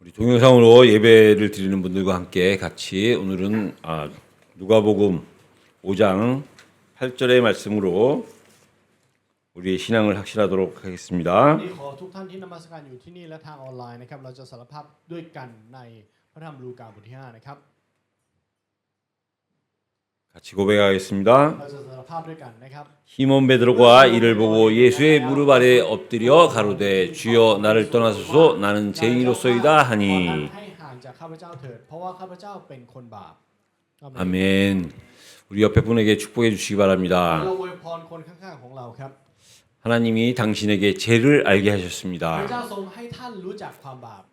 우리 동영상으로 예배를 드리는 분들과 함께 같이 오늘은 누가복음 5장 8절의 말씀으로 우리의 신앙을 확신하도록 하겠습니다. นี่ขอทุกท่านที่นมัสการอยู่ที่นี่และทางออนไลน์นะครับเราจะสารภาพด้วยกันในพระธรรมลูกาบทที่5นะครับ 같이 고백하겠습니다. เราจะสารภาพด้วยกันนะครับ 시몬 베드로가 이를 보고 예수의 무릎 아래 엎드려 가로되 주여 나를 떠나소서 나는 죄인으로소이다 ขอท่าน 하니 ให้ห่างจากข้าพเจ้าเถิดเพราะว่าข้าพเจ้าเป็นคนบาป 아멘. 우리 옆에 분에게 축복해 주시기 เรา 바랍니다. อวยพรคนข้างๆของเราครับ 하나님이 당신에게 죄를 알게 พระ 하셨습니다. เจ้าทรงให้ท่านรู้จักความบาป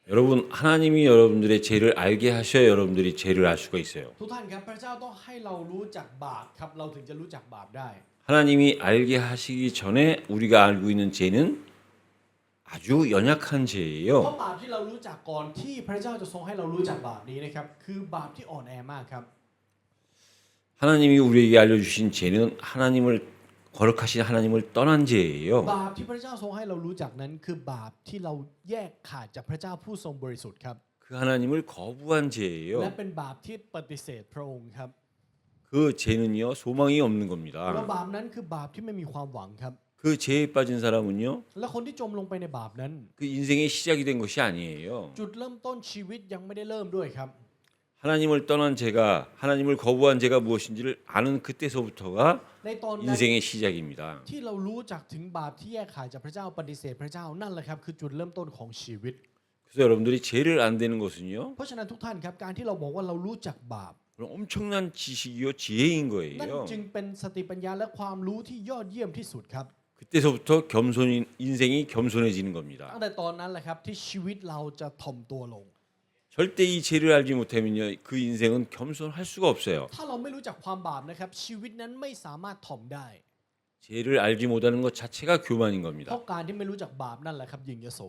여러분 하나님이 여러분들의 죄를 알게 하셔야 여러분들이 죄를 알 수가 있어요. ทุกท่านครับพระเจ้าต้องให้เรารู้จักบาปครับเราถึงจะรู้จักบาปได้ 하나님이 알게 하시기 전에 우리가 알고 있는 죄는 아주 연약한 เพราะ 죄예요. บาปที่เรารู้จักก่อนที่พระเจ้าจะทรงให้เรารู้จักบาปนี้นะครับคือบาปที่อ่อนแอมากครับ 하나님이 우리에게 알려주신 죄는 하나님을 거룩하신 하나님을 떠난 죄예요. บาปที่พระเจ้าทรงให้เรารู้จักนั้นคือบาปที่เราแยกขาดจากพระเจ้าผู้ทรงบริสุทธิ์ครับ 그 하나님을 거부한 และ 죄예요. เป็นบาปที่ปฏิเสธพระองค์ครับ 그 죄는요 소망이 없는 และ 겁니다. บาปนั้นคือบาปที่ไม่มีความหวังครับ 그 죄에 빠진 사람은요 และคนที่จมลงไปในบาปนั้น 그 인생의 시작이 된 것이 아니에요. จุดเริ่มต้นชีวิตยังไม่ได้เริ่มด้วยครับ 하나님을 떠난 죄가 하나님을 거부한 죄가 무엇인지를 아는 그때서부터가 ในตอนนั้น 인생의 시작입니다. ที่เรารู้จักถึงบาปที่แยกขาดจากพระเจ้าปฏิเสธพระเจ้านั่นแหละครับคือจุดเริ่มต้นของชีวิต 그래서 여러분들이 죄를 안 되는 것은요 เพราะฉะนั้นทุกท่านครับการที่เราบอกว่าเรารู้จักบาป 그럼 엄청난 지식이요 지혜인 นั่น 거예요. จึงเป็นสติปัญญาและความรู้ที่ยอดเยี่ยมที่สุดครับ 그때서부터 겸손인 인생이 겸손해지는 겁니다. ตั้งแต่ตอนนั้นแหละครับที่ชีวิตเราจะถ่อมตัวลง 절대 이 죄를 알지 못하면요 그 인생은 겸손할 수가 없어요. ถ้าเราไม่รู้จักความบาปนะครับชีวิตนั้นไม่สามารถถ่อมได้ 죄를 알지 못하는 것 자체가 교만인 เพ 겁니다. ราะการที่ไม่รู้จักบาปนั่นแหละครับยิงยโส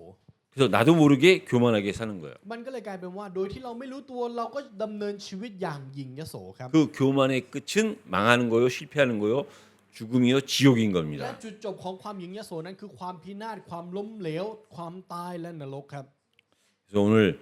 그래서 나도 모르게 교만하게 사는 거예요. มันก็เลยกลายเป็นว่าโดยที่เราไม่รู้ตัวเราก็ดำเนินชีวิตอย่างยิงยโสครับ 그 교만의 끝은 망하는 거요 실패하는 거요 죽음이요 지옥인 และ 겁니다. จุดจบของความยิงยโสนั้นคือความพินาศความล้มเหลวความตายและนรกครับ 그래서 오늘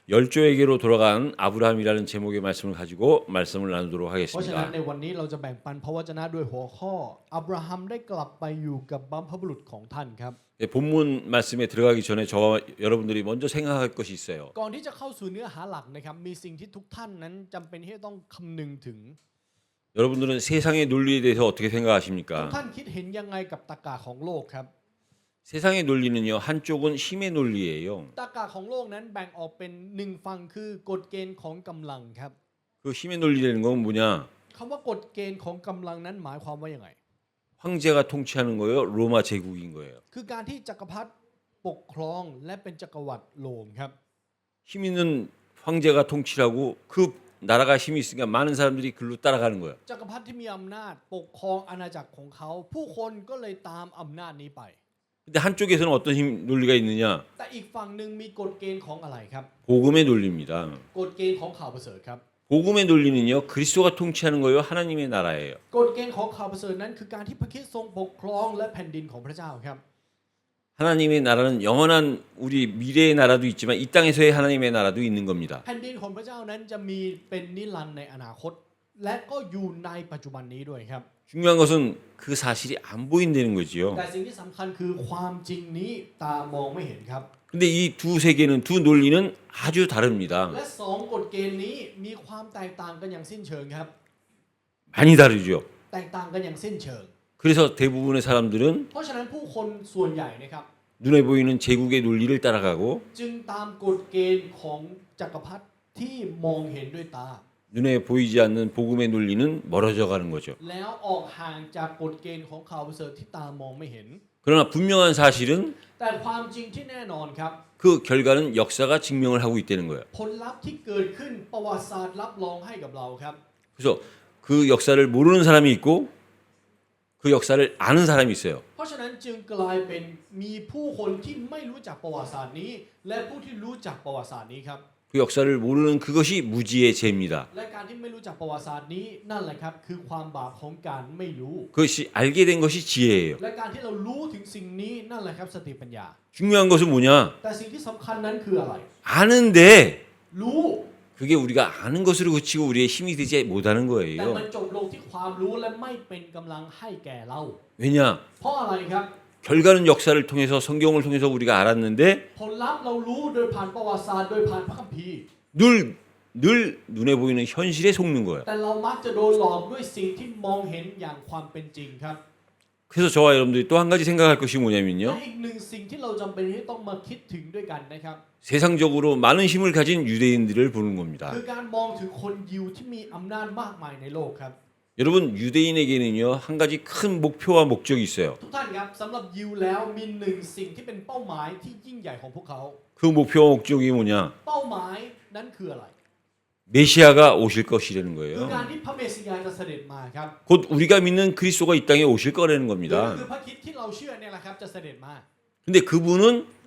열조에게로 돌아간 아브라함이라는 제목의 말씀을 가지고 말씀을 나누도록 เพราะฉะนั้น 하겠습니다. ในวันนี้เราจะแบ่งปันพระวจนะด้วยหัวข้ออับราฮัมได้กลับไปอยู่กับบัมพบุรุษของท่านครับ 예, 본문 말씀에 들어가기 전에 저와 여러분들이 먼저 생각할 것이 있어요. ก่อนที่จะเข้าสู่เนื้อหาหลักนะครับมีสิ่งที่ทุกท่านนั้นจำเป็นที่จะต้องคำนึงถึง 여러분들은 세상의 논리에 대해서 어떻게 ทุก 생각하십니까? ท่านคิดเห็นยังไงกับตรรกะของโลกครับ 세상의 논리는요 한쪽은 힘의 논리예요. ตรรกะของโลกนั้นแบ่งออกเป็นหนึ่งฝั่งคือกฎเกณฑ์ของกำลังครับ 그 힘의 논리라는 건 뭐냐? คำว่ากฎเกณฑ์ของกำลังนั้นหมายความว่าอย่างไง 황제가 통치하는 거예요. 로마 제국인 거예요. คือการที่จักรพรรดิปกครองและเป็นจักรวรรดิโรมครับ 힘 있는 황제가 통치하고 그 나라가 힘이 있으니까 많은 사람들이 글로 따라가는 거예요. จักรพรรดิที่มีอำนาจปกครองอาณาจักรของเขาผู้คนก็เลยตามอำนาจนี้ไป 근데 한쪽에서는 어떤 힘 논리가 있느냐? แต่อีกฝั่งหนึ่งมีกฎเกณฑ์ของอะไรครับ 복음의 논리입니다. กฎเกณฑ์ของข่าวประเสริฐครับ 복음의 논리는요 그리스도가 통치하는 거예요. 하나님의 나라예요. กฎเกณฑ์ของข่าวประเสริฐนั้นคือการที่พระคริสต์ทรงปกครองและแผ่นดินของพระเจ้าครับ 하나님의 나라는 영원한 우리 미래의 나라도 있지만 이 땅에서의 하나님의 나라도 있는 겁니다. แผ่นดินของพระเจ้านั้นจะมีเป็นนิรันดร์ในอนาคต และก็อยู่ในปัจจุบันนี้ด้วยครับ 중요한 것은 그 사실이 안 보인다는 거지요. แต่สิ่งที่สำคัญคือความจริงนี้ตามองไม่เห็นครับ 근데 이 두 세계는 두 논리는 아주 다릅니다. และสองกฎเกณฑ์นี้มีความแตกต่างกันอย่างสิ้นเชิงครับ 많이 다르죠. แตกต่างกันอย่างสิ้นเชิง 그래서 대부분의 사람들은 เพราะฉะนั้นผู้คนส่วนใหญ่นะครับ 눈에 보이는 제국의 논리를 따라가고 จึงตามกฎเกณฑ์ของจักรพรรดิที่มองเห็นด้วยตา 눈에 보이지 않는 복음의 논리는 멀어져 가는 거죠. แล้วออกห่างจากกฎเกณฑ์ของข่าวประเสริฐที่ตามองไม่เห็น 그러나 분명한 사실은 แต่ความจริงที่แน่นอนครับ 그 결과는 역사가 증명을 하고 있다는 거예요. ผลลัพธ์ที่เกิดขึ้นประวัติศาสตร์รับรองให้กับเราครับ 그래서 그 역사를 모르는 사람이 있고 그 역사를 아는 사람이 있어요. เพราะฉะนั้นจึงกลายเป็นมีผู้คนที่ไม่รู้จักประวัติศาสตร์นี้ และผู้ที่รู้จักประวัติศาสตร์นี้ครับ 그 역사를 모르는 그것이 무지의 죄입니다. และการที่ไม่รู้จักประวัติศาสตร์นี้นั่นแหละครับคือความบาปของการไม่รู้ 그것이 알게 된 것이 지혜예요. และการที่เรารู้ถึงสิ่งนี้นั่นแหละครับสติปัญญา 중요한 것은 뭐냐? แต่สิ่งที่สำคัญนั้นคืออะไร 아는데 รู้ 그게 우리가 아는 것으로 그치고 우리의 힘이 되지 못하는 แต่ 거예요. มันจบลงที่ความรู้และไม่เป็นกำลังให้แก่เรา 왜냐? เพราะอะไรครับ 결과는 역사를 통해서 성경을 통해서 우리가 알았는데 ผลลัพธ์เรารู้โดยผ่านประวัติศาสตร์โดยผ่านพระคัมภีร์ 늘 눈에 보이는 현실에 속는 거예요. แต่เรามักจะโดนหลอกด้วยสิ่งที่มองเห็นอย่างความเป็นจริงครับ 그래서 저와 여러분들이 또 한 가지 생각할 것이 และ 뭐냐면요. อีกหนึ่งสิ่งที่เราจำเป็นที่ต้องมาคิดถึงด้วยกันนะครับ 세상적으로 많은 힘을 가진 유대인들을 보는 겁니다. คือการมองถึงคนยิวที่มีอำนาจมากมายในโลกครับ 여러분 유대인에게는요 한 가지 큰 목표와 목적이 있어요. ทุกท่านครับสำหรับยิวแล้วมีหนึ่งสิ่งที่เป็นเป้าหมายที่ยิ่งใหญ่ของพวกเขา 그 목표와 목적이 뭐냐? เป้าหมายนั้นคืออะไร 메시아가 오실 것이라는 คือ 거예요. การที่พระเมสสิยาจะเสด็จมาครับ 곧 우리가 믿는 그리스도가 이 땅에 오실 거라는 ก็ 겁니다. คือพระคริดที่เราเชื่อเนี่ยแหละครับจะเสด็จมา 근데 그분은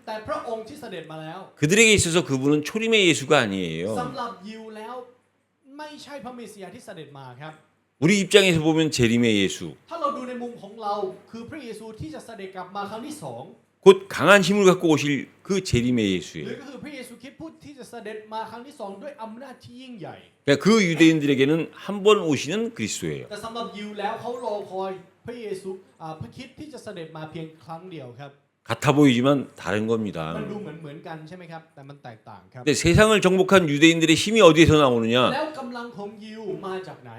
แต่พระองค์ที่เสด็จมาแล้ว 그들에게 있어서 그분은 초림의 예수가 아니에요. สำหรับยิวแล้วไม่ใช่พระเมสสิยาที่เสด็จมาครับ 우리 입장에서 보면 재림의 예수, ถ้าเราดูในมุมของเราคือพระเยซูที่จะเสด็จกลับมาครั้งที่สอง 곧 강한 힘을 갖고 오실 그 재림의 หรือ 예수예요. ก็คือพระเยซูคริสต์ผู้ที่จะเสด็จมาครั้งที่สองด้วยอำนาจที่ยิ่งใหญ่ 그러니까 그 유대인들에게는 한 번 오시는 그리스도예요. แต่สำหรับยิวแล้วเขารอคอยพระเยซูพระคริสต์ที่จะเสด็จมาเพียงครั้งเดียวครับ 같아 보이지만 다른 มัน 겁니다. ดูเหมือนกันใช่ไหมครับแต่มันแตกต่างครับ 근데 세상을 정복한 유대인들의 힘이 어디에서 나오느냐? แล้วกำลังของยิวมาจากไหน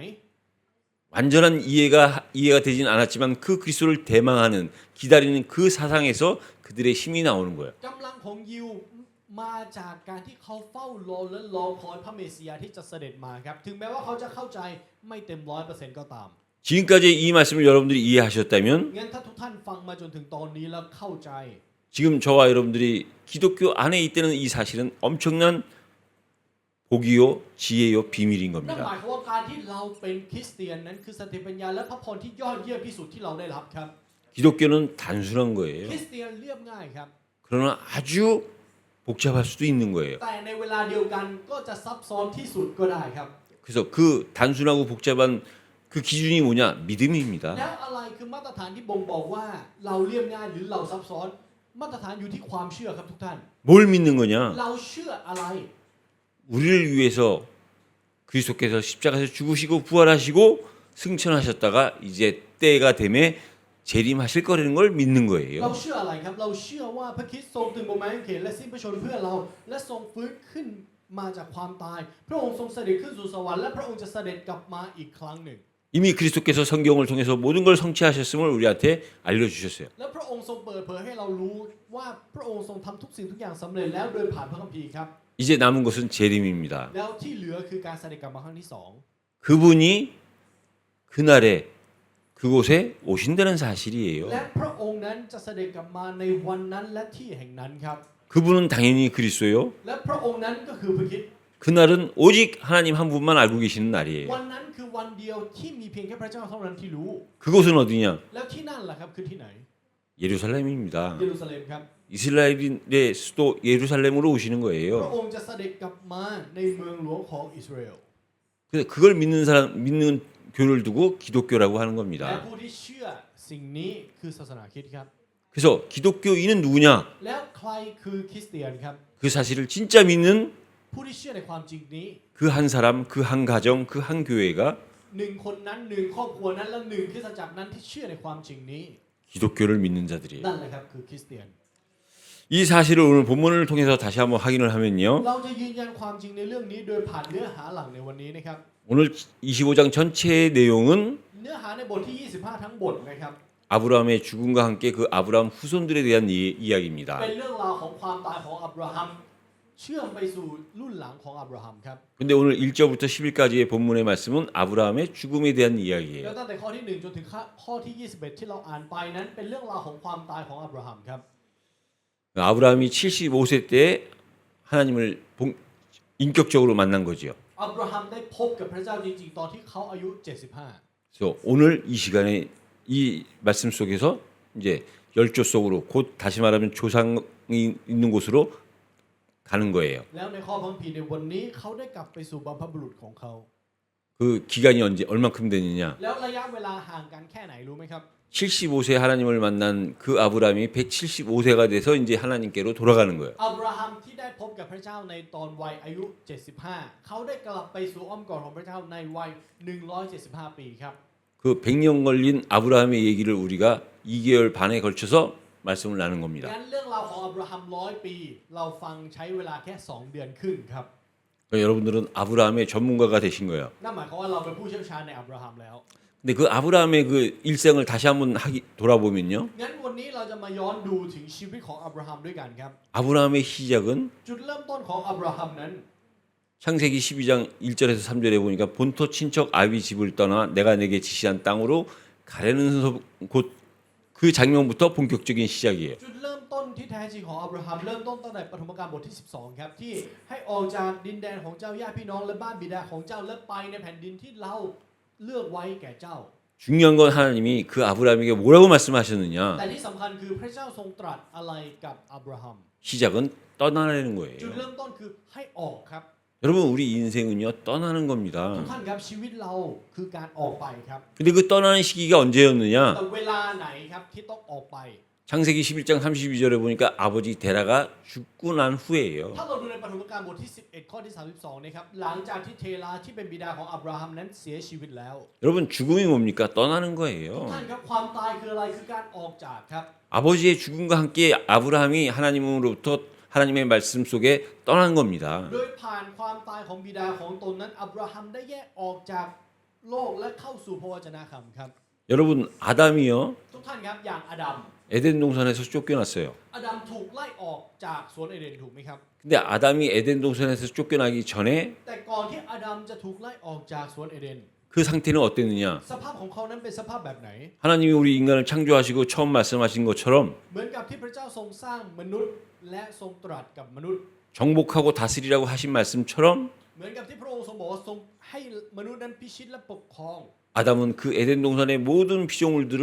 완전한 이해가 되진 않았지만 그 그리스도를 대망하는 기다리는 그 사상에서 그들의 힘이 나오는 거예요. กำลังของยิวมาจากการที่เขาเฝ้ารอและรอคอยพระเมสสิยาที่จะเสด็จมาครับถึงแม้ว่าเขาจะเข้าใจไม่เต็ม 100% ก็ตาม 지금까지 이 말씀을 여러분들이 이해하셨다면 งั้นถ้าทุกท่านฟังมาจนถึงตอนนี้แล้วเข้าใจ 지금 저와 여러분들이 기독교 안에 있다는 이 사실은 엄청난 복이요, 지혜요, 비밀인 นั่นห 겁니다. มายความว่าการที่เราเป็นคริสเตียนนั้นคือสติปัญญาและพระพรที่ยอดเยี่ยมที่สุดที่เราได้รับครับ 기독교는 단순한 ค 거예요. ริสเตียนเรียบง่ายครับ 그러나 아주 복잡할 수도 있는 거예요. แต่ในเวลาเดียวกันก็จะซับซ้อนที่สุดก็ได้ครับ 그래서 그 단순하고 복잡한 그 기준이 뭐냐? 믿음입니다. แล้วอะไรคือมาตรฐานที่บ่งบอกว่าเราเรียบง่ายหรือเราซับซ้อน มาตรฐานอยู่ที่ความเชื่อครับทุกท่าน 뭘 믿는 거냐? เราเชื่ออะไร 우리를 위해서 그리스도께서 십자가에서 죽으시고 부활하시고 승천하셨다가 이제 때가 되매 재림하실 거라는 걸 믿는 เรา 거예요. เชื่ออะไรครับ เราเชื่อว่าพระคริสต์ทรงตึงบนไม้กางเขนและสิ้นพระชนม์เพื่อเรา และทรงฟื้นขึ้นมาจากความตาย พระองค์ทรงเสด็จขึ้นสู่สวรรค์และพระองค์จะเสด็จกลับมาอีกครั้งหนึ่ง 이미 그리스도께서 성경을 통해서 모든 걸 성취하셨음을 우리한테 알려주셨어요. และพระองค์ทรงเปิดเผยให้เรารู้ว่าพระองค์ทรงทำทุกสิ่งทุกอย่างสำเร็จแล้วโดยผ่านพระคัมภีร์ครับ 이제 남은 것은 재림입니다. แล้วที่เหลือคือการเสด็จกลับมาครั้งที่สอง 그분이 그날에 그곳에 오신다는 사실이에요. และพระองค์นั้นจะเสด็จกลับมาในวันนั้นและที่แห่งนั้นครับ 그분은 당연히 그리스도요. และพระองค์นั้นก็คือพระคริสต์ 그날은 오직 하나님 한 분만 알고 계시는 날이에요. วันนั้นคือวันเดียวที่มีเพียงแค่พระเจ้าเท่านั้นที่รู้ 그곳은 어디냐? แล้วที่นั่นล่ะครับคือที่ไหน 예루살렘입니다. เยรูซาเล็มครับ 이스라엘의 수도 예루살렘으로 오시는 พระ 거예요. องค์จะเสด็จกลับมาในเมืองหลวงของอิสราเอล 근데 그걸 믿는 교를 두고 기독교라고 하는 และ 겁니다. ผู้ที่เชื่อสิ่งนี้คือศาสนาคริสต์ครับ 그래서 기독교인은 누구냐? แล้วใครคือคริสเตียนครับ 그 사실을 진짜 믿는 ผู้ที่เชื่อในความจริงนี้ 그 한 사람, 그 한 가정, 그 한 교회가 หนึ่งคนนั้นหนึ่งครอบครัวนั้นและหนึ่งคริสตจักรนั้นที่เชื่อในความจริงนี้ 기독교를 믿는 자들이에요. นั่นแหละครับคือคริสเตียน 이 사실을 오늘 본문을 통해서 다시 한번 확인을 하면요. เราจะยืนยันความจริงในเรื่องนี้โดยผ่านเนื้อหาหลังในวันนี้นะครับ 오늘 25장 전체의 내용은 เนื้อหาในบทที่ 25 ทั้งบทนะครับ 아브라함의 죽음과 함께 그 아브라함 후손들에 대한 เป็น 이야기입니다. เรื่องราวของความตายของอับราฮัมเชื่อมไปสู่รุ่นหลังของอับราฮัมครับ 근데 오늘 1절부터 10일까지의 본문의 말씀은 아브라함의 죽음에 대한 แล้ว 이야기예요. ตั้งแต่ข้อที่ 1 จนถึงข้อที่ 21 ที่เราอ่านไปนั้นเป็นเรื่องราวของความตายของอับราฮัมครับ 아브라함이 75세 때 하나님을 인격적으로 만난 거죠. อับราฮัมได้พบกับพระเจ้าจริงๆตอนที่เขาอายุ 75 그래서 오늘 이 시간에 이 말씀 속에서 이제 열조 속으로 곧 다시 말하면 조상이 있는 곳으로 가는 거예요. แล้วในข้อพังผีในวันนี้เขาได้กลับไปสู่บรรพบุรุษของเขา 그 기간이 언제 얼만큼 되느냐? แล้วระยะเวลาห่างกันแค่ไหนรู้ไหมครับ 75세 하나님을 만난 그 아브라함이 175세가 돼서 이제 하나님께로 돌아가는 거예요. อับราฮัมที่ได้พบกับพระเจ้าในตอนวัยอายุ 75 เขาได้กลับไปสู่อ้อมกอดของพระเจ้าในวัย 175 ปีครับ 그 100년 걸린 아브라함의 얘기를 우리가 2개월 반에 걸쳐서 말씀을 나눈 겁니다. งั้นเรื่องราวของอับราฮัม100 ปีเราฟังใช้เวลาแค่ 2 เดือนครึ่งครับ 그러니까 여러분들은 아브라함의 전문가가 되신 거예요. นั่นหมายความว่าเราเป็นผู้เชี่ยวชาญในอับราฮัมแล้ว 근데 그 아브라함의 그 일생을 다시 한번 돌아보면요. งั้นวันนี้เราจะมาย้อนดูถึงชีวิตของอับราฮัมด้วยกันครับ 아브라함의 시작은 จุดเริ่มต้นของอับราฮัมนั้น 창세기 12장 1절에서 3절에 보니까 본토 친척 아비 집을 떠나 내가 내게 지시한 땅으로 가려는 곧 그 장면부터 본격적인 시작이에요. จุดเริ่มต้นที่แท้จริงของอับราฮัมเริ่มต้นตั้งแต่ปฐมกาลบทที่ 12 ครับที่ให้ออกจากดินแดนของเจ้าญาติพี่น้องและบ้านบิดาของเจ้าและไปในแผ่นดินที่เราเลือกไว้แก่เจ้า 중요한 건 하나님이 그 아브라함에게 뭐라고 말씀하셨느냐? แต่ที่สำคัญคือพระเจ้าทรงตรัสอะไรกับอับราฮัม 시작은 떠나라는 จุด 거예요. เริ่มต้นคือให้ออกครับ 여러분 우리 인생은요 떠나는 ทุก 겁니다. ท่านครับชีวิตเราคือการออกไปครับ 근데 그 떠나는 시기가 언제였느냐? แต่เวลาไหนครับที่ต้องออกไป 창세기 11장 32절에 보니까 아버지 데라가 죽고 난 후에예요. ถ้าเราดูในปฐมกาลบทที่ 11 ข้อที่ 32นะครับหลังจากที่เทราที่เป็นบิดาของอับราฮัมนั้นเสียชีวิตแล้ว 여러분 죽음이 뭡니까? 떠나는 ทุก 거예요. ท่านครับความตายคืออะไรคือการออกจากครับ 아버지의 죽음과 함께 아브라함이 하나님으로부터 하나님의 말씀 속에 떠난 겁니다. โดยผ่านความตายของบิดาของตนนั้นอับราฮัมได้แยกออกจากโลกและเข้าสู่พระวจนะคำครับ 여러분 아담이요 ทุกท่านครับอย่างอาดัม 에덴 동산에서 쫓겨났어요. อาดัมถูกไล่ออกจากสวนเอเดนถูกไหมครับ 근데 아담이 에덴 동산에서 쫓겨나기 전에 แต่ก่อนที่อาดัมจะถูกไล่ออกจากสวนเอเดน 그 상태는 어땠느냐? สภาพของเขานั้นเป็นสภาพแบบไหน 하나님이 우리 인간을 창조하시고 처음 말씀하신 것처럼 เหมือนกับที่พระเจ้าทรงสร้างมนุษย์และทรงตรัสกับมนุษย์ 정복하고 다스리라고 하신 말씀처럼 เหมือนกับที่พระองค์ทรงบอกว่าทรงให้มนุษย์นั้นพิชิตและปกครอง 아담은 그 에덴 동산의 모든 피조물들을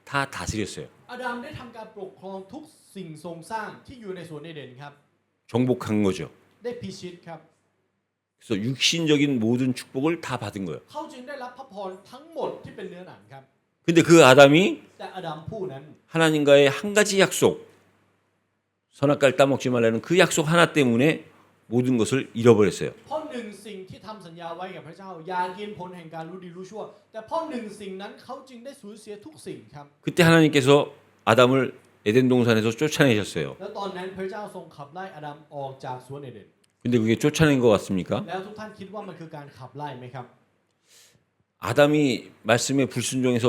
다 다스렸어요. อาดัมได้ทำการปกครองทุกสิ่งทรงสร้างที่อยู่ในสวนเอเดนครับ 정복한 거죠. ได้พิชิตครับ 그래서 육신적인 모든 축복을 다 받은 거예요. เขาจึงได้รับพระพรทั้งหมดที่เป็นเนื้อหนังครับ 근데 그 아담이 แต่อาดัมผู้นั้น 하나님과의 한 가지 약속, 선악과를 따먹지 말라는 그 약속 하나 때문에 모든 것을 잃어버렸어요. เพราะหนึ่งสิ่งที่ทำสัญญาไว้กับพระเจ้าอย่ากินผลแห่งการรู้ดีรู้ชั่ว แต่เพราะหนึ่งสิ่งนั้นเขาจึงได้สูญเสียทุกสิ่งครับ 그때 하나님께서 아담을 에덴 동산에서 쫓아내셨어요. แล้วตอนนั้นพระเจ้าทรงขับไล่อาดัมออกจากสวนเอเดน 근데 그게 쫓아낸 것 같습니까? แล้วทุกท่านคิดว่ามันคือการขับไล่ไหมครับ 아담이 말씀에 불순종해서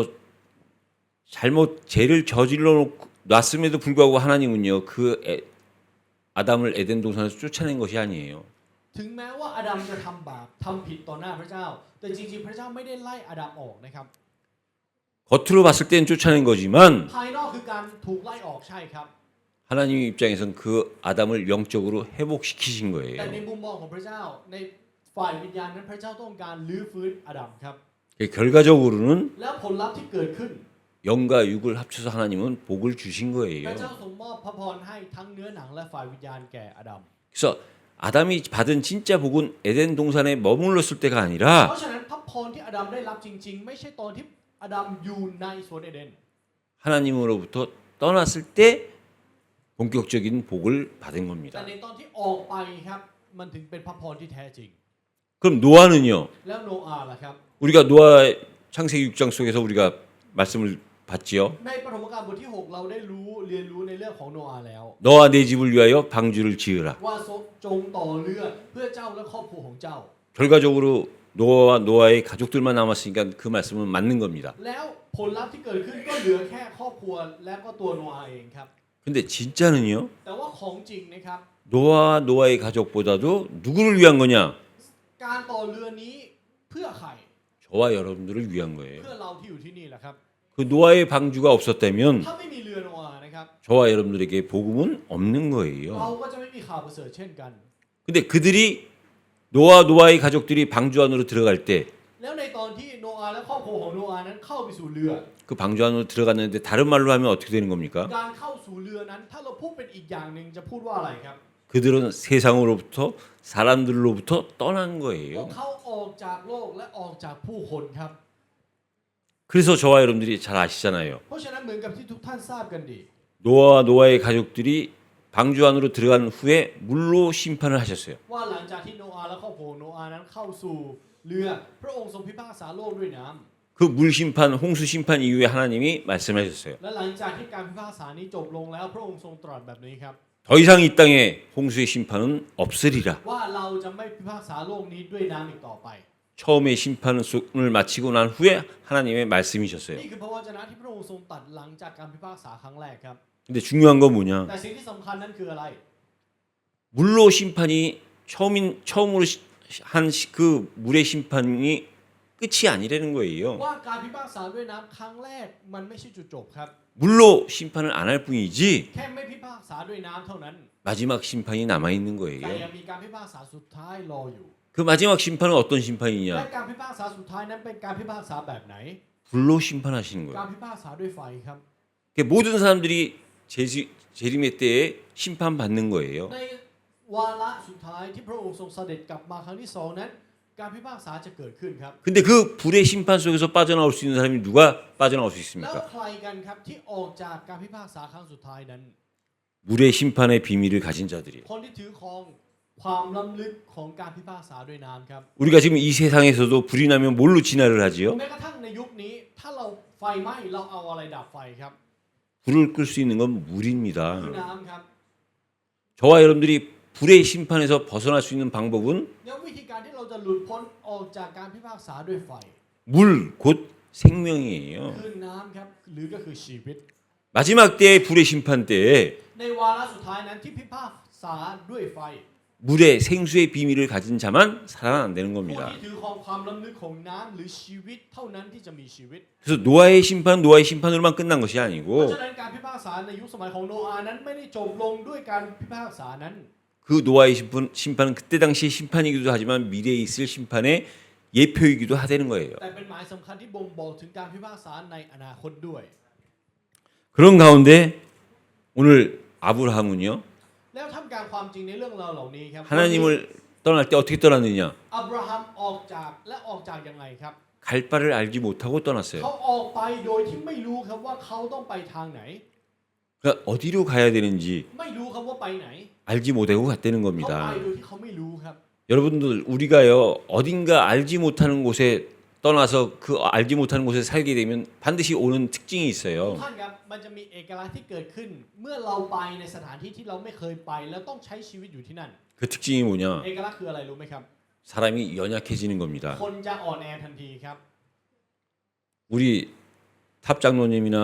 잘못 죄를 저질러 놨음에도 불구하고 하나님은요 아담을 에덴 동산에서 쫓아낸 것이 아니에요. ถึงแม้ว่าอาดัมจะทำบาปทำผิดต่อหน้าพระเจ้า แต่จริงๆพระเจ้าไม่ได้ไล่อาดัมออกนะครับ 겉으로 봤을 땐 쫓아낸 거지만 ภายนอกคือการถูกไล่ออกใช่ครับ 하나님 입장에선 그 아담을 영적으로 회복시키신 แต่ใน 거예요. มุมมองของพระเจ้าในฝ่ายวิญญาณนั้นพระเจ้าต้องการลื้อฟื้นอาดัมครับ 결과적으로는 แล้วผลลัพธ์ที่เกิดขึ้น 영과 육을 합쳐서 하나님은 복을 주신 พระ 거예요. เจ้าทรงมอบพระพรให้ทั้งเนื้อหนังและฝ่ายวิญญาณแก่อาดัม 그래서 아담이 받은 진짜 복은 에덴 동산에 머물렀을 때가 เพ 아니라 ราะฉะนั้นพระพรที่อาดัมได้รับจริงๆ ไม่ใช่ตอนที่อาดัมอยู่ในสวนเอเดน 하나님으로부터 떠났을 때 본격적인 복을 받은 แต่ 겁니다. ในตอนที่ออกไปครับมันถึงเป็นพระพรที่แท้จริง 그럼 노아는요? แล้วโนอาห์ล่ะครับ 우리가 노아 창세기 6장 속에서 우리가 말씀을 봤지요. ในปฐมกาลบทที่ 6 เราได้เรียนรู้ในเรื่องของโนอาห์แล้ว 너와 내 집을 위하여 방주를 지으라. ว่าจงต่อเรือเพื่อเจ้าและครอบครัวของเจ้า 결과적으로 노아와 노아의 가족들만 남았으니까 그 말씀은 맞는 겁니다. แล้วผลลัพธ์ที่เกิดขึ้นก็เหลือแค่ครอบครัวและก็ตัวโนอาห์เองครับ 근데 진짜는요? แต่ว่าของจริงนะครับ 노아와 노아의 가족보다도 누구를 위한 거냐? การต่อเรือนี้เพื่อใคร 저와 여러분들을 위한 거예요. เพื่อเราที่อยู่ที่นี่แหละครับ 그 노아의 방주가 없었다면 ถ้าไม่มีเรือโนอาห์นะครับ 저와 여러분들에게 복음은 없는 เรา 거예요. ก็จะไม่มีข่าวประเสริฐเช่นกัน 근데 그들이 노아의 가족들이 방주 안으로 들어갈 때 그 แล้วในตอนที่โนอาห์และครอบครัวของโนอาห์นั้นเข้าไปสู่เรือ 방주 안으로 들어갔는데 다른 말로 하면 어떻게 되는 겁니까? การเข้าสู่เรือนั้นถ้าเราพูดเป็นอีกอย่างหนึ่งจะพูดว่าอะไรครับ 그 그들은 세상으로부터 사람들로부터 떠난 พวก 거예요. เขาออกจากโลกและออกจากผู้คนครับ 그래서 저와 여러분들이 잘 아시잖아요. เพราะฉะนั้นเหมือนกับที่ทุกท่านทราบกันดี 노아와 노아의 가족들이 방주 안으로 들어간 후에 물로 심판을 하셨어요. ว่าหลังจากที่โนอาห์และครอบครัวโนอาห์นั้นเข้าสู่เรือพระองค์ทรงพิพากษาโลกด้วยน้ 그 물 심판, 홍수 심판 이후에 하나님이 말씀하셨어요. ำและหลังจากที่การพิพากษานี้จบลงแล้วพระองค์ทรงตรัสแบบนี้ครับ 더 이상 이 땅에 홍수의 심판은 없으리라. ว่าเราจะไม่พิพากษาโลกนี้ด้วยน้ำอีกต่อไป 처음에 심판을 마치고 난 후에 하나님의 말씀이셨어요. นี่คือพระวจนะที่พระองค์ทรงตรัสหลังจากการพิพากษาครั้งแรกครับ 근데 중요한 건 뭐냐? แต่สิ่งที่สำคัญนั้นคืออะไร 물로 심판이 처음으로 한 그 물의 심판이 끝이 아니라는 거예요. ว่าการพิพากษาด้วยน้ำครั้งแรกมันไม่ใช่จุดจบครับ 물로 심판을 안 할 뿐이지 แค่ไม่พิพากษาด้วยน้ำเท่านั้น 마지막 심판이 남아 있는 แต่ 거예요. ยังมีการพิพากษาสุดท้ายรออยู่ 그 마지막 심판은 어떤 และ 심판이냐? การพิพากษาสุดท้ายนั้นเป็นการพิพากษาแบบไหน 불로 심판하시는 กา 거예요. รพิพากษาด้วยไฟครับ 그러니까 모든 사람들이 재림의 때에 심판받는 거예요. ในวาระสุดท้ายที่พระองค์ทรงเสด็จกลับมาครั้งที่สองนั้น การพิพากษาจะเกิดขึ้นครับ 근데 그 불의 심판 속에서 빠져나올 수 있는 사람이 누가 빠져나올 수 แล้ว 있습니까? ใครกันครับที่ออกจากการพิพากษาครั้งสุดท้ายนั้น 물의 심판의 비밀을 가진 자들이에요. คนที่ถือครองความล้ำลึกของการพิพากษาด้วยน้ำครับ 우리가 지금 이 세상에서도 불이 나면 뭘로 진화를 하지요? แม้กระทั่งในยุคนี้ถ้าเราไฟไหม้เราเอาอะไรดับไฟครับ 불을 끌 수 있는 건 물입니다. คือน้ำครับ 저와 여러분들이 불의 심판에서 벗어날 수 있는 방법은 แล้ววิธีการที่เราจะหลุดพ้นออกจากการพิพากษาด้วยไฟ 물, 곧 생명이에요. คือน้ำครับหรือก็คือชีวิต 마지막 때의 불의 심판 때에 ในวาระสุดท้ายนั้นที่พิพากษาด้วยไฟ 물의 생수의 비밀을 가진 자만 살아난다는 ผู้ 겁니다. ที่ถือครองความล้ำลึกของน้ำหรือชีวิตเท่านั้นที่จะมีชีวิต 그래서 노아의 심판, 노아의 심판으로만 끝난 것이 เพราะ 아니고 ฉะนั้นการพิพากษาในยุคสมัยของโนอาห์นั้นไม่ได้จบลงด้วยการพิพากษานั้น 그 노아의 심판은 그때 당시의 심판이기도 하지만 미래에 있을 심판의 예표이기도 하다는 거예요. แต่เป็นหมายสำคัญที่บ่งบอกถึงการพิพากษาในอนาคตด้วย 그런 가운데 오늘 아브라함은요 แล้วทำการความจริงในเรื่องราวเหล่านี้ครับ 하나님을 떠날 때 어떻게 떠났느냐? อับราฮัมออกจากและออกจากยังไงครับ 갈 바를 알지 못하고 떠났어요. เขาออกไปโดยที่ไม่รู้ครับว่าเขาต้องไปทางไหน 그러니까 어디로 가야 되는지 ไม่รู้ครับว่าไปไหน 알지 못하고 갔다는 เขาไป 겁니다. โดยที่เขาไม่รู้ครับ 여러분들 우리가요 어딘가 알지 못하는 곳에 떠나서 그 알지 못하는 곳에 살게 되면 반드시 오는 특징이 ทุก 있어요. ท่านครับมันจะมีเอกลักษณ์ที่เกิดขึ้น เมื่อเราไปในสถานที่ที่เราไม่เคยไปแล้วต้องใช้ชีวิตอยู่ที่นั่น 그 특징이 뭐냐? เอกลักษณ์คืออะไรรู้ไหมครับ 사람이 연약해지는 겁니다. คนจะอ่อนแอทันทีครับ 우리 탑 장로님이나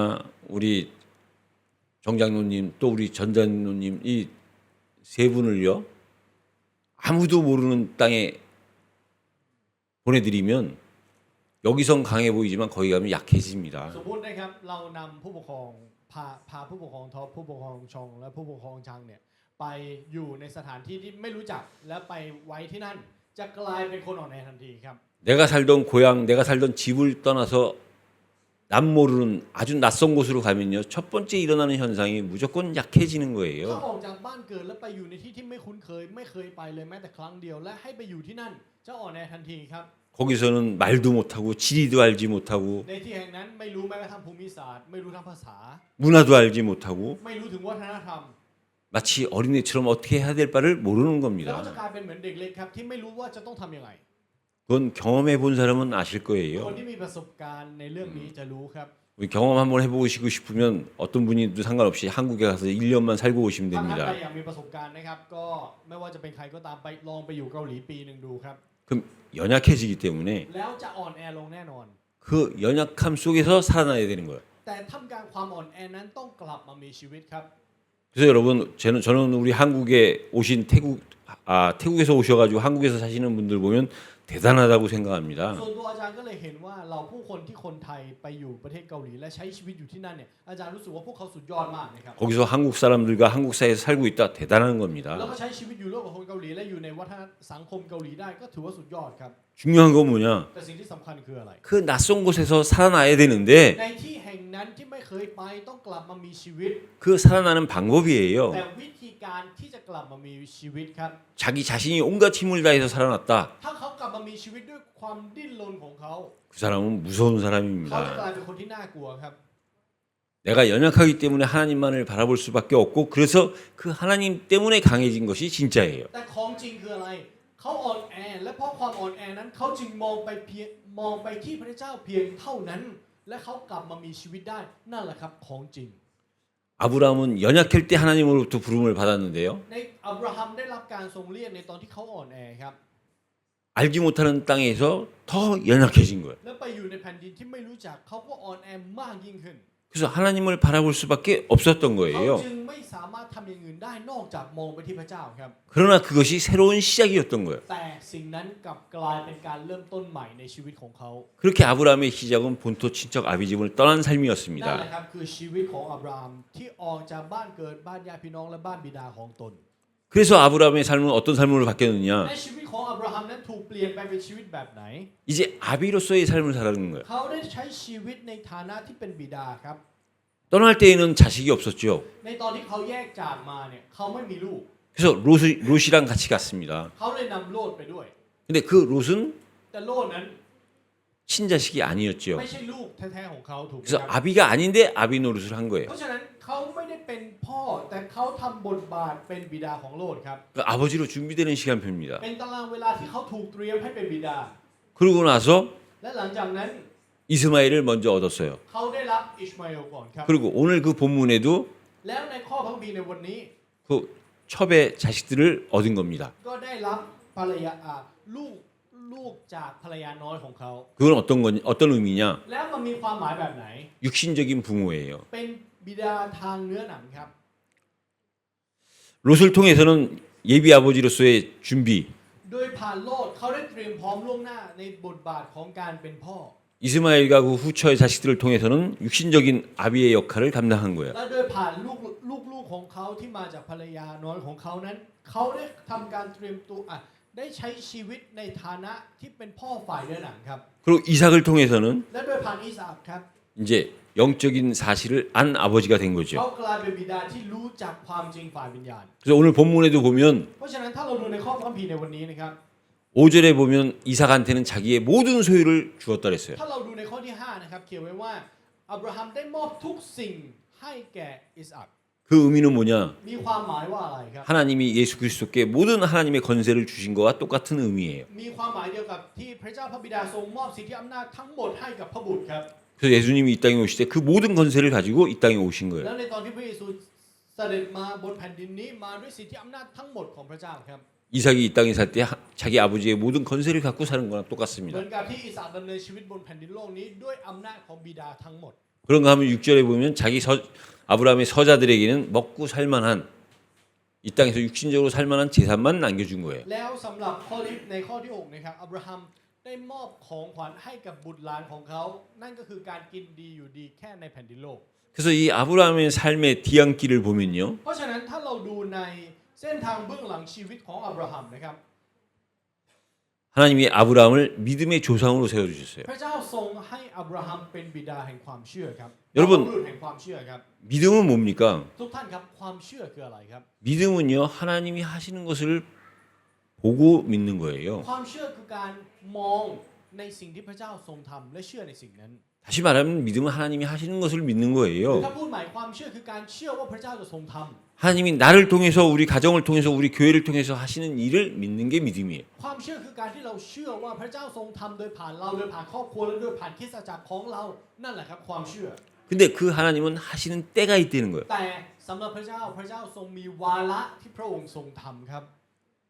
우리 정 장로님 또 우리 전 장로님 이 세 분을요 아무도 모르는 땅에 보내드리면 여기선 강해 보이지만 거기 가면 약해집니다. สมมตินะครับเรานำผู้ปกครองพาผู้ปกครองท็อปผู้ปกครองชงและผู้ปกครองชังเนี่ยไปอยู่ในสถานที่ที่ไม่รู้จักแล้วไปไว้ที่นั่น จะกลายเป็นคนอ่อนแอทันทีครับ 내가 살던 고향, 내가 살던 집을 떠나서 남 모르는 아주 낯선 곳으로 가면요 첫 번째 일어나는 현상이 무조건 약해지는 เขา 거예요. ออกจากบ้านเกิดแล้วไปอยู่ในที่ที่ไม่คุ้นเคยไม่เคยไปเลยแม้แต่ครั้งเดียวและให้ไปอยู่ที่นั่นจะอ่อนแอทันทีครับ 거기서는 말도 못하고 지리도 알지 못하고 ในที่แห่งนั้นไม่รู้แม้กระทั่งภูมิศาสตร์ไม่รู้ทั้งภาษา 문화도 알지 못하고 ไม่รู้ถึงวัฒนธรรม 마치 어린애처럼 어떻게 해야 될 바를 모르는 แล้วก็ 겁니다. จะกลายเป็นเหมือนเด็กเล็กครับที่ไม่รู้ว่าจะต้องทำยังไง 그건 경험해 본 사람은 아실 คน 거예요. ที่มีประสบการณ์ในเรื่องนี้จะรู้ครับ 우리 경험 한번 해보시고 싶으면 어떤 분이도 상관없이 한국에 가서 1년만 살고 오시면 ถ้าท่านใด 됩니다. อยากมีประสบการณ์นะครับก็ไม่ว่าจะเป็นใครก็ตามไปลองไปอยู่เกาหลีปีหนึ่งดูครับ 그럼 연약해지기 때문에 แล้วจะอ่อนแอลงแน่นอน 그 연약함 속에서 살아나야 되는 거예요. แต่ท่ามกลางความอ่อนแอนั้นต้องกลับมามีชีวิตครับ 그래서 여러분 저는 우리 한국에 오신 태국에서 오셔가지고 한국에서 사시는 분들 보면 대단하다고 생각합니다. ส่วนตัวอาจารย์ก็เลยเห็นว่าเราผู้คนที่คนไทยไปอยู่ประเทศเกาหลีและใช้ชีวิตอยู่ที่นั่นเนี่ยอาจารย์รู้สึกว่าพวกเขาสุดยอดมากนะครับ 거기서 한국 사람들과 한국 사회에서 살고 있다 대단한 แล้ว 겁니다. ก็ใช้ชีวิตอยู่ร่วมกับคนเกาหลีและอยู่ในวัฒนสังคมเกาหลีได้ก็ถือว่าสุดยอดครับ 중요한 건 뭐냐? แต่สิ่งที่สำคัญคืออะไร 그 낯선 곳에서 살아나야 되는데 ในที่แห่งนั้นที่ไม่เคยไปต้องกลับมามีชีวิต 그 살아나는 방법이에요. แต่วิธีการที่จะก กลับมามีชีวิตครับ 자기 자신이 온갖 힘을 다해서 살아났다. ถ้าเขากลับมามีชีวิตด้วยความดิ้นรนของเขา 그 사람은 무서운 เขาจะกลาย 사람입니다. เป็นคนที่น่ากลัวครับ 내가 연약하기 때문에 하나님만을 바라볼 수밖에 없고 그래서 그 하나님 때문에 강해진 것이 진짜예요. แต่ของจริงคืออะไรเขาอ่อนแอและเพราะความอ่อนแอนั้นเขาจึงมองไปที่พระเจ้าเพียงเท่านั้น และเขากลับมามีชีวิตได้นั่นแหละครับของจริง 아브라함은 연약할 때 하나님으로부터 부름을 받았는데요. ในอับราฮัมได้รับการทรงเรียกในตอนที่เขาอ่อนแอครับ 알지 못하는 땅에서 더 연약해진 거예요. และไปอยู่ในแผ่นดินที่ไม่รู้จักเขาก็อ่อนแอมากยิ่งขึ้น 그래서 하나님을 바라볼 수밖에 없었던 เขา 거예요. จึงไม่สามารถทำอย่างอื่นได้นอกจากมองไปที่พระเจ้าครับ 그러나 그것이 새로운 시작이었던 거예요. แต่สิ่งนั้นกลับกลายเป็นการเริ่มต้นใหม่ในชีวิตของเขา 그렇게 아브라함의 시작은 본토 친척 아비집을 떠난 นั่นแหละ 삶이었습니다. ครับคือชีวิตของอับราฮัมที่ออกจากบ้านเกิดบ้านญาติพี่น้องและบ้านบิดาของตน 그래서 아브라함의 삶은 어떤 삶으로 바뀌었느냐? ในชีวิตของอับราฮัมนั้นถูกเปลี่ยนไปเป็นชีวิตแบบไหน 이제 아비로서의 삶을 살아가는 거예요. เขาได้ใช้ชีวิตในฐานะที่เป็นบิดาครับ 떠날 때에는 자식이 없었죠. ในตอนที่เขาแยกจากมาเนี่ยเขาไม่มีลูก 그래서 롯이랑 같이 갔습니다. เขาเลยนำโลดไปด้วย 근데 그 롯은 แต่โลดนั้น 친자식이 아니었죠. ไม่ใช่ลูกแท้ๆของเขาถูกไหม 그래서 ครับ 아비가 아닌데 아비 노릇을 한 거예요. เพราะฉะนั้นเขาไม่ได้เป็นพ่อแต่เขาทำบทบาทเป็นบิดาของโลดครับ 그러니까 아버지로 준비되는 시간표입니다. เป็นตารางเวลาที่เขาถูกเตรียมให้เป็นบิดา 그러고 나서 และหลังจากนั้น 이스마엘을 먼저 얻었어요. เขาได้รับอิชมาเอลก่อนครับ 그리고 오늘 그 본문에도 แล้วในข้อพระคัมภีร์ในวันนี้ 그 첩의 자식들을 얻은 겁니다. ก็ได้รับภรรยาลูกจากภรรยาน้อยของเขา 그건 어떤 의미냐? แล้วมันมีความหมายแบบไหน 육신적인 부모예요. เป็นบิดาทางเนื้อหนังครับ 롯을 통해서는 예비 아버지로서의 준비, โดยผ่านโลดเขาได้เตรียมพร้อมล่วงหน้าในบทบาทของการเป็นพ่อ 이스마엘과 그 후처의 자식들을 통해서는 육신적인 아비의 역할을 감당한 거예요. และโดยผ่านลูกของเขาที่มาจากภรรยาน้อยของเขานั้น เขาได้ทำการเตรียมตัวได้ใช้ชีวิตในฐานะที่เป็นพ่อฝ่ายเนื้อหนังครับ 그리고 이삭을 통해서는 และโดยผ่านอิสอัคครับ 이제 영적인 사실을 안 아버지가 된 เขา 거죠. กลายเป็นบิดาที่รู้จักความจริงฝ่ายวิญญาณ 그래서 오늘 본문에도 보면 เพราะฉะนั้นถ้าเราดูในข้อพระคัมภีร์ในวันนี้นะครับ 5절에 보면 이삭한테는 자기의 모든 소유를 주었다 그랬어요. ถ้าเราดูในข้อที่5นะครับเขียนไว้ว่าอับราฮัมได้มอบทุกสิ่งให้แก่อิสอัค 그 의미는 뭐냐? มีความหมายว่าอะไรครับ 하나님이 예수 그리스도께 모든 하나님의 건세를 주신 것과 똑같은 의미예요. มีความหมายเดียวกับที่พระเจ้าพระบิดาทรงมอบสิทธิอำนาจทั้งหมดให้กับพระบุตรครับ 그래서 예수님이 이 땅에 오실 때 그 모든 건세를 가지고 이 땅에 오신 แล้ 거예요. วในตอนที่พระเยซูเสด็จมาบนแผ่นดินนี้มาด้วยสิทธิอำนาจทั้งหมดของพระเจ้าครับ 이삭이 이 땅에 살 때 자기 아버지의 모든 건세를 갖고 사는 거랑 เหมื 똑같습니다. อนกับที่อิสอัคดำเนินชีวิตบนแผ่นดินโลกนี้ด้วยอำนาจของบิดาทั้งหมด 그런가 하면 6절에 보면 아브라함의 서자들에게는 먹고 살만한 이 땅에서 육신적으로 살만한 재산만 남겨준 거예요. แล้วสำหรับในข้อที่6นะครับอับราฮัมได้มอบของขวัญให้กับบุตรหลานของเขา นั่นก็คือการกินดีอยู่ดีแค่ในแผ่นดินโลก 그래서 이 아브라함의 삶의 뒤안길을 보면요. เพราะฉะนั้นถ้าเราดูในเส้นทางเบื้องหลังชีวิตของอับราฮัมนะครับ 하나님이 아브라함을 믿음의 조상으로 세워주셨어요. พระเจ้าทรงให้อับราฮัมเป็นบิดาแห่งความเชื่อครับ 여러분 บุตรแห่งความเชื่อครับ 믿음은 뭡니까? ทุกท่านครับความเชื่อคืออะไรครับ 믿음은요 하나님이 하시는 것을 보고 믿는 거예요. ความเชื่อคือการมองในสิ่งที่พระเจ้าทรงทำและเชื่อในสิ่งนั้น 다시 말하면 믿음은 하나님이 하시는 것을 믿는 หรือ 거예요. ถ้าพูดหมายความเชื่อคือการเชื่อว่าพระเจ้าจะทรงทำ 하나님이 나를 통해서 우리 가정을 통해서 우리 교회를 통해서 하시는 일을 믿는 게 믿음이에요. ความเชื่อคือการที่เราเชื่อว่าพระเจ้าทรงทำโดยผ่านเราโดยผ่านครอบครัวและโดยผ่านคริสตจักรของเรานั่นแหละครับความเชื่อ 근데 그 하나님은 하시는 때가 있다는 거예요. แต่สำหรับพระเจ้าทรงมีวาระที่พระองค์ทรงทำครับ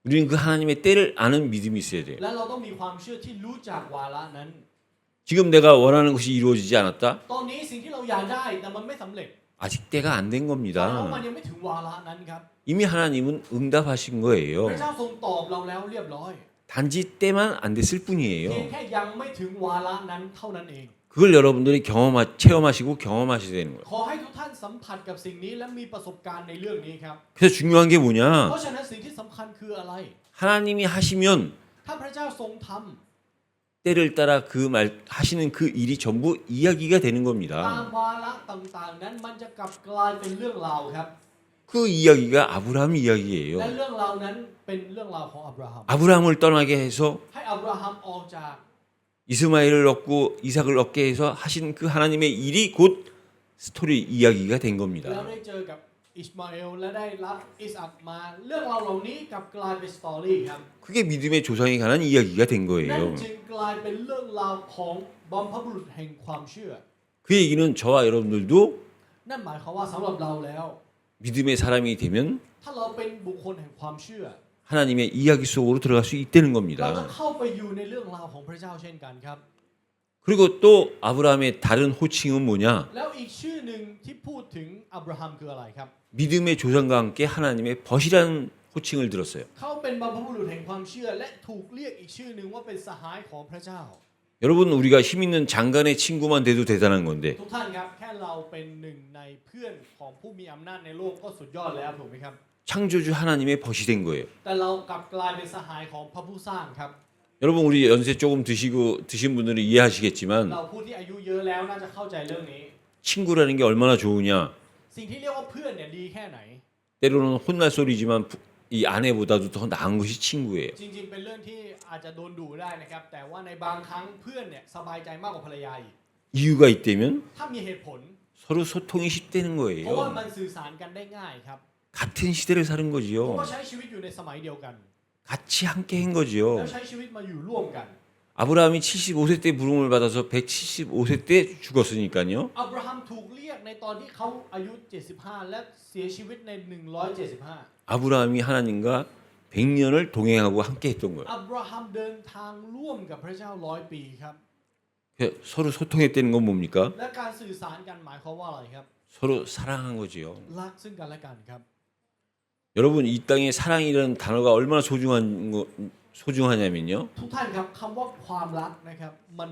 우리는 그 하나님의 때를 아는 믿음이 있어야 돼요. และเราต้องมีความเชื่อที่รู้จักวาระนั้น 지금 내가 원하는 것이 이루어지지 않았다? ตอนนี้สิ่งที่เราอยากได้แต่มันไม่สำเร็จ 아직 때가 안 된 เพราะมัน 겁니다. ยังไม่ถึงวาระนั้นครับ 이미 하나님은 응답하신 거예요. พระเจ้าทรงตอบเราแล้วเรียบร้อย 단지 때만 안 됐을 เพียง 뿐이에요. แค่ยังไม่ถึงวาระนั้นเท่านั้นเอง 그걸 여러분들이 체험하시고 경험하셔야 되는 거예요. ขอให้ทุกท่านสัมผัสกับสิ่งนี้และมีประสบการณ์ในเรื่องนี้ครับ 그래서 중요한 게 เพ 뭐냐? ราะฉะนั้นสิ่งที่สำคัญคืออะไร 하나님이 하시면 ถ้าพระเจ้าทรงท 때를 따라 그 말 하시는 그 일이 전부 이야기가 되는 ำตาม 겁니다. วาระต่างๆนั้นมันจะกลับกลายเป็นเรื่องราวครับ 그 이야기가 아브라함 และ 이야기예요. เรื่องราวนั้นเป็นเรื่องราวของอับราฮัม 아브라함을 떠나게 해서 ให้อับราฮัมออกจาก 이스마엘을 얻고 이삭을 얻게 해서 하신 그 하나님의 일이 곧 스토리 이야기가 된 แล้ว 겁니다. ได้เจอกับอิสมาเอลและได้รับอิสอัคมาเรื่องราวเหล่านี้กลับกลายเป็นสตอรี่ครับ 그게 믿음의 조상에 관한 이야기가 된 นั่น 거예요. จึงกลายเป็นเรื่องราวของบรรพบุรุษแห่งความเชื่อ 그 얘기는 저와 여러분들도 นั่นหมายความว่าสำหรับเราแล้ว 믿음의 사람이 되면 ถ้าเราเป็นบุคคลแห่งความเชื่อ 하나님의 이야기 속으로 들어갈 수 있다는 เราจะ 겁니다. เข้าไปอยู่ในเรื่องราวของพระเจ้าเช่นกันครับ 그리고 또 아브라함의 다른 호칭은 뭐냐? แล้วอีกชื่อหนึ่งที่พูดถึงอับราฮัมคืออะไรครับ 믿음의 조상과 함께 하나님의 벗이라는 호칭을 들었어요. เขาเป็นบรรพบุรุษแห่งความเชื่อและถูกเรียกอีกชื่อหนึ่งว่าเป็นสหายของพระเจ้า 여러분 우리가 힘 있는 장관의 친구만 돼도 대단한 건데 ทุกท่านครับแค่เราเป็นหนึ่งในเพื่อนของผู้มีอำนาจในโลกก็สุดยอดแล้วถูกไหมครับ 창조주 하나님의 벗이 된 거예요. แต่เรากลับกลายเป็นสหายของพระผู้สร้างครับ 여러분 우리 연세 조금 드신 분들은 이해하시겠지만 เราผู้ที่อายุเยอะแล้วน่าจะเข้าใจเรื่องนี้ 친구라는 게 얼마나 좋으냐? สิ่งที่เรียกว่าเพื่อนเนี่ยดีแค่ไหน 때로는 혼날 소리지만 이 아내보다도 더 나은 것이 친구예요. จริงๆเป็นเรื่องที่อาจจะโดนดุได้นะครับแต่ว่าในบางครั้งเพื่อนเนี่ยสบายใจมากกว่าภรรยาอีก 이유가 있다면 ถ้ามีเหตุผล 서로 소통이 쉽다는 เพราะว่า 거예요. มันสื่อสารกันได้ง่ายครับ 같은 시대를 사는 เพราะ 거지요. ว่าใช้ชีวิตอยู่ในสมัยเดียวกัน 같이 함께 한 แล้ว 거지요. ใช้ชีวิตมาอยู่ร่วมกัน 아브라함이 75세 때 부름을 받아서 175세 때 죽었으니까요. อับราฮัมถูกเรียกในตอนที่เขาอายุ 75 และเสียชีวิตใน 175 아브라함이 하나님과 100년을 동행하고 함께 했던 거예요. อับราฮัมเดินทางร่วมกับพระเจ้า100 ปีครับ 서로 소통했다는 건 뭡니까? และการสื่อสารกันหมายความว่าอะไรครับ 서로 사랑한 거지요. รักซึ่งกันและกันครับ 여러분 이 땅에 사랑이라는 단어가 얼마나 소중하냐면요. ทุกท่านครับคำว่าความรักนะครับมัน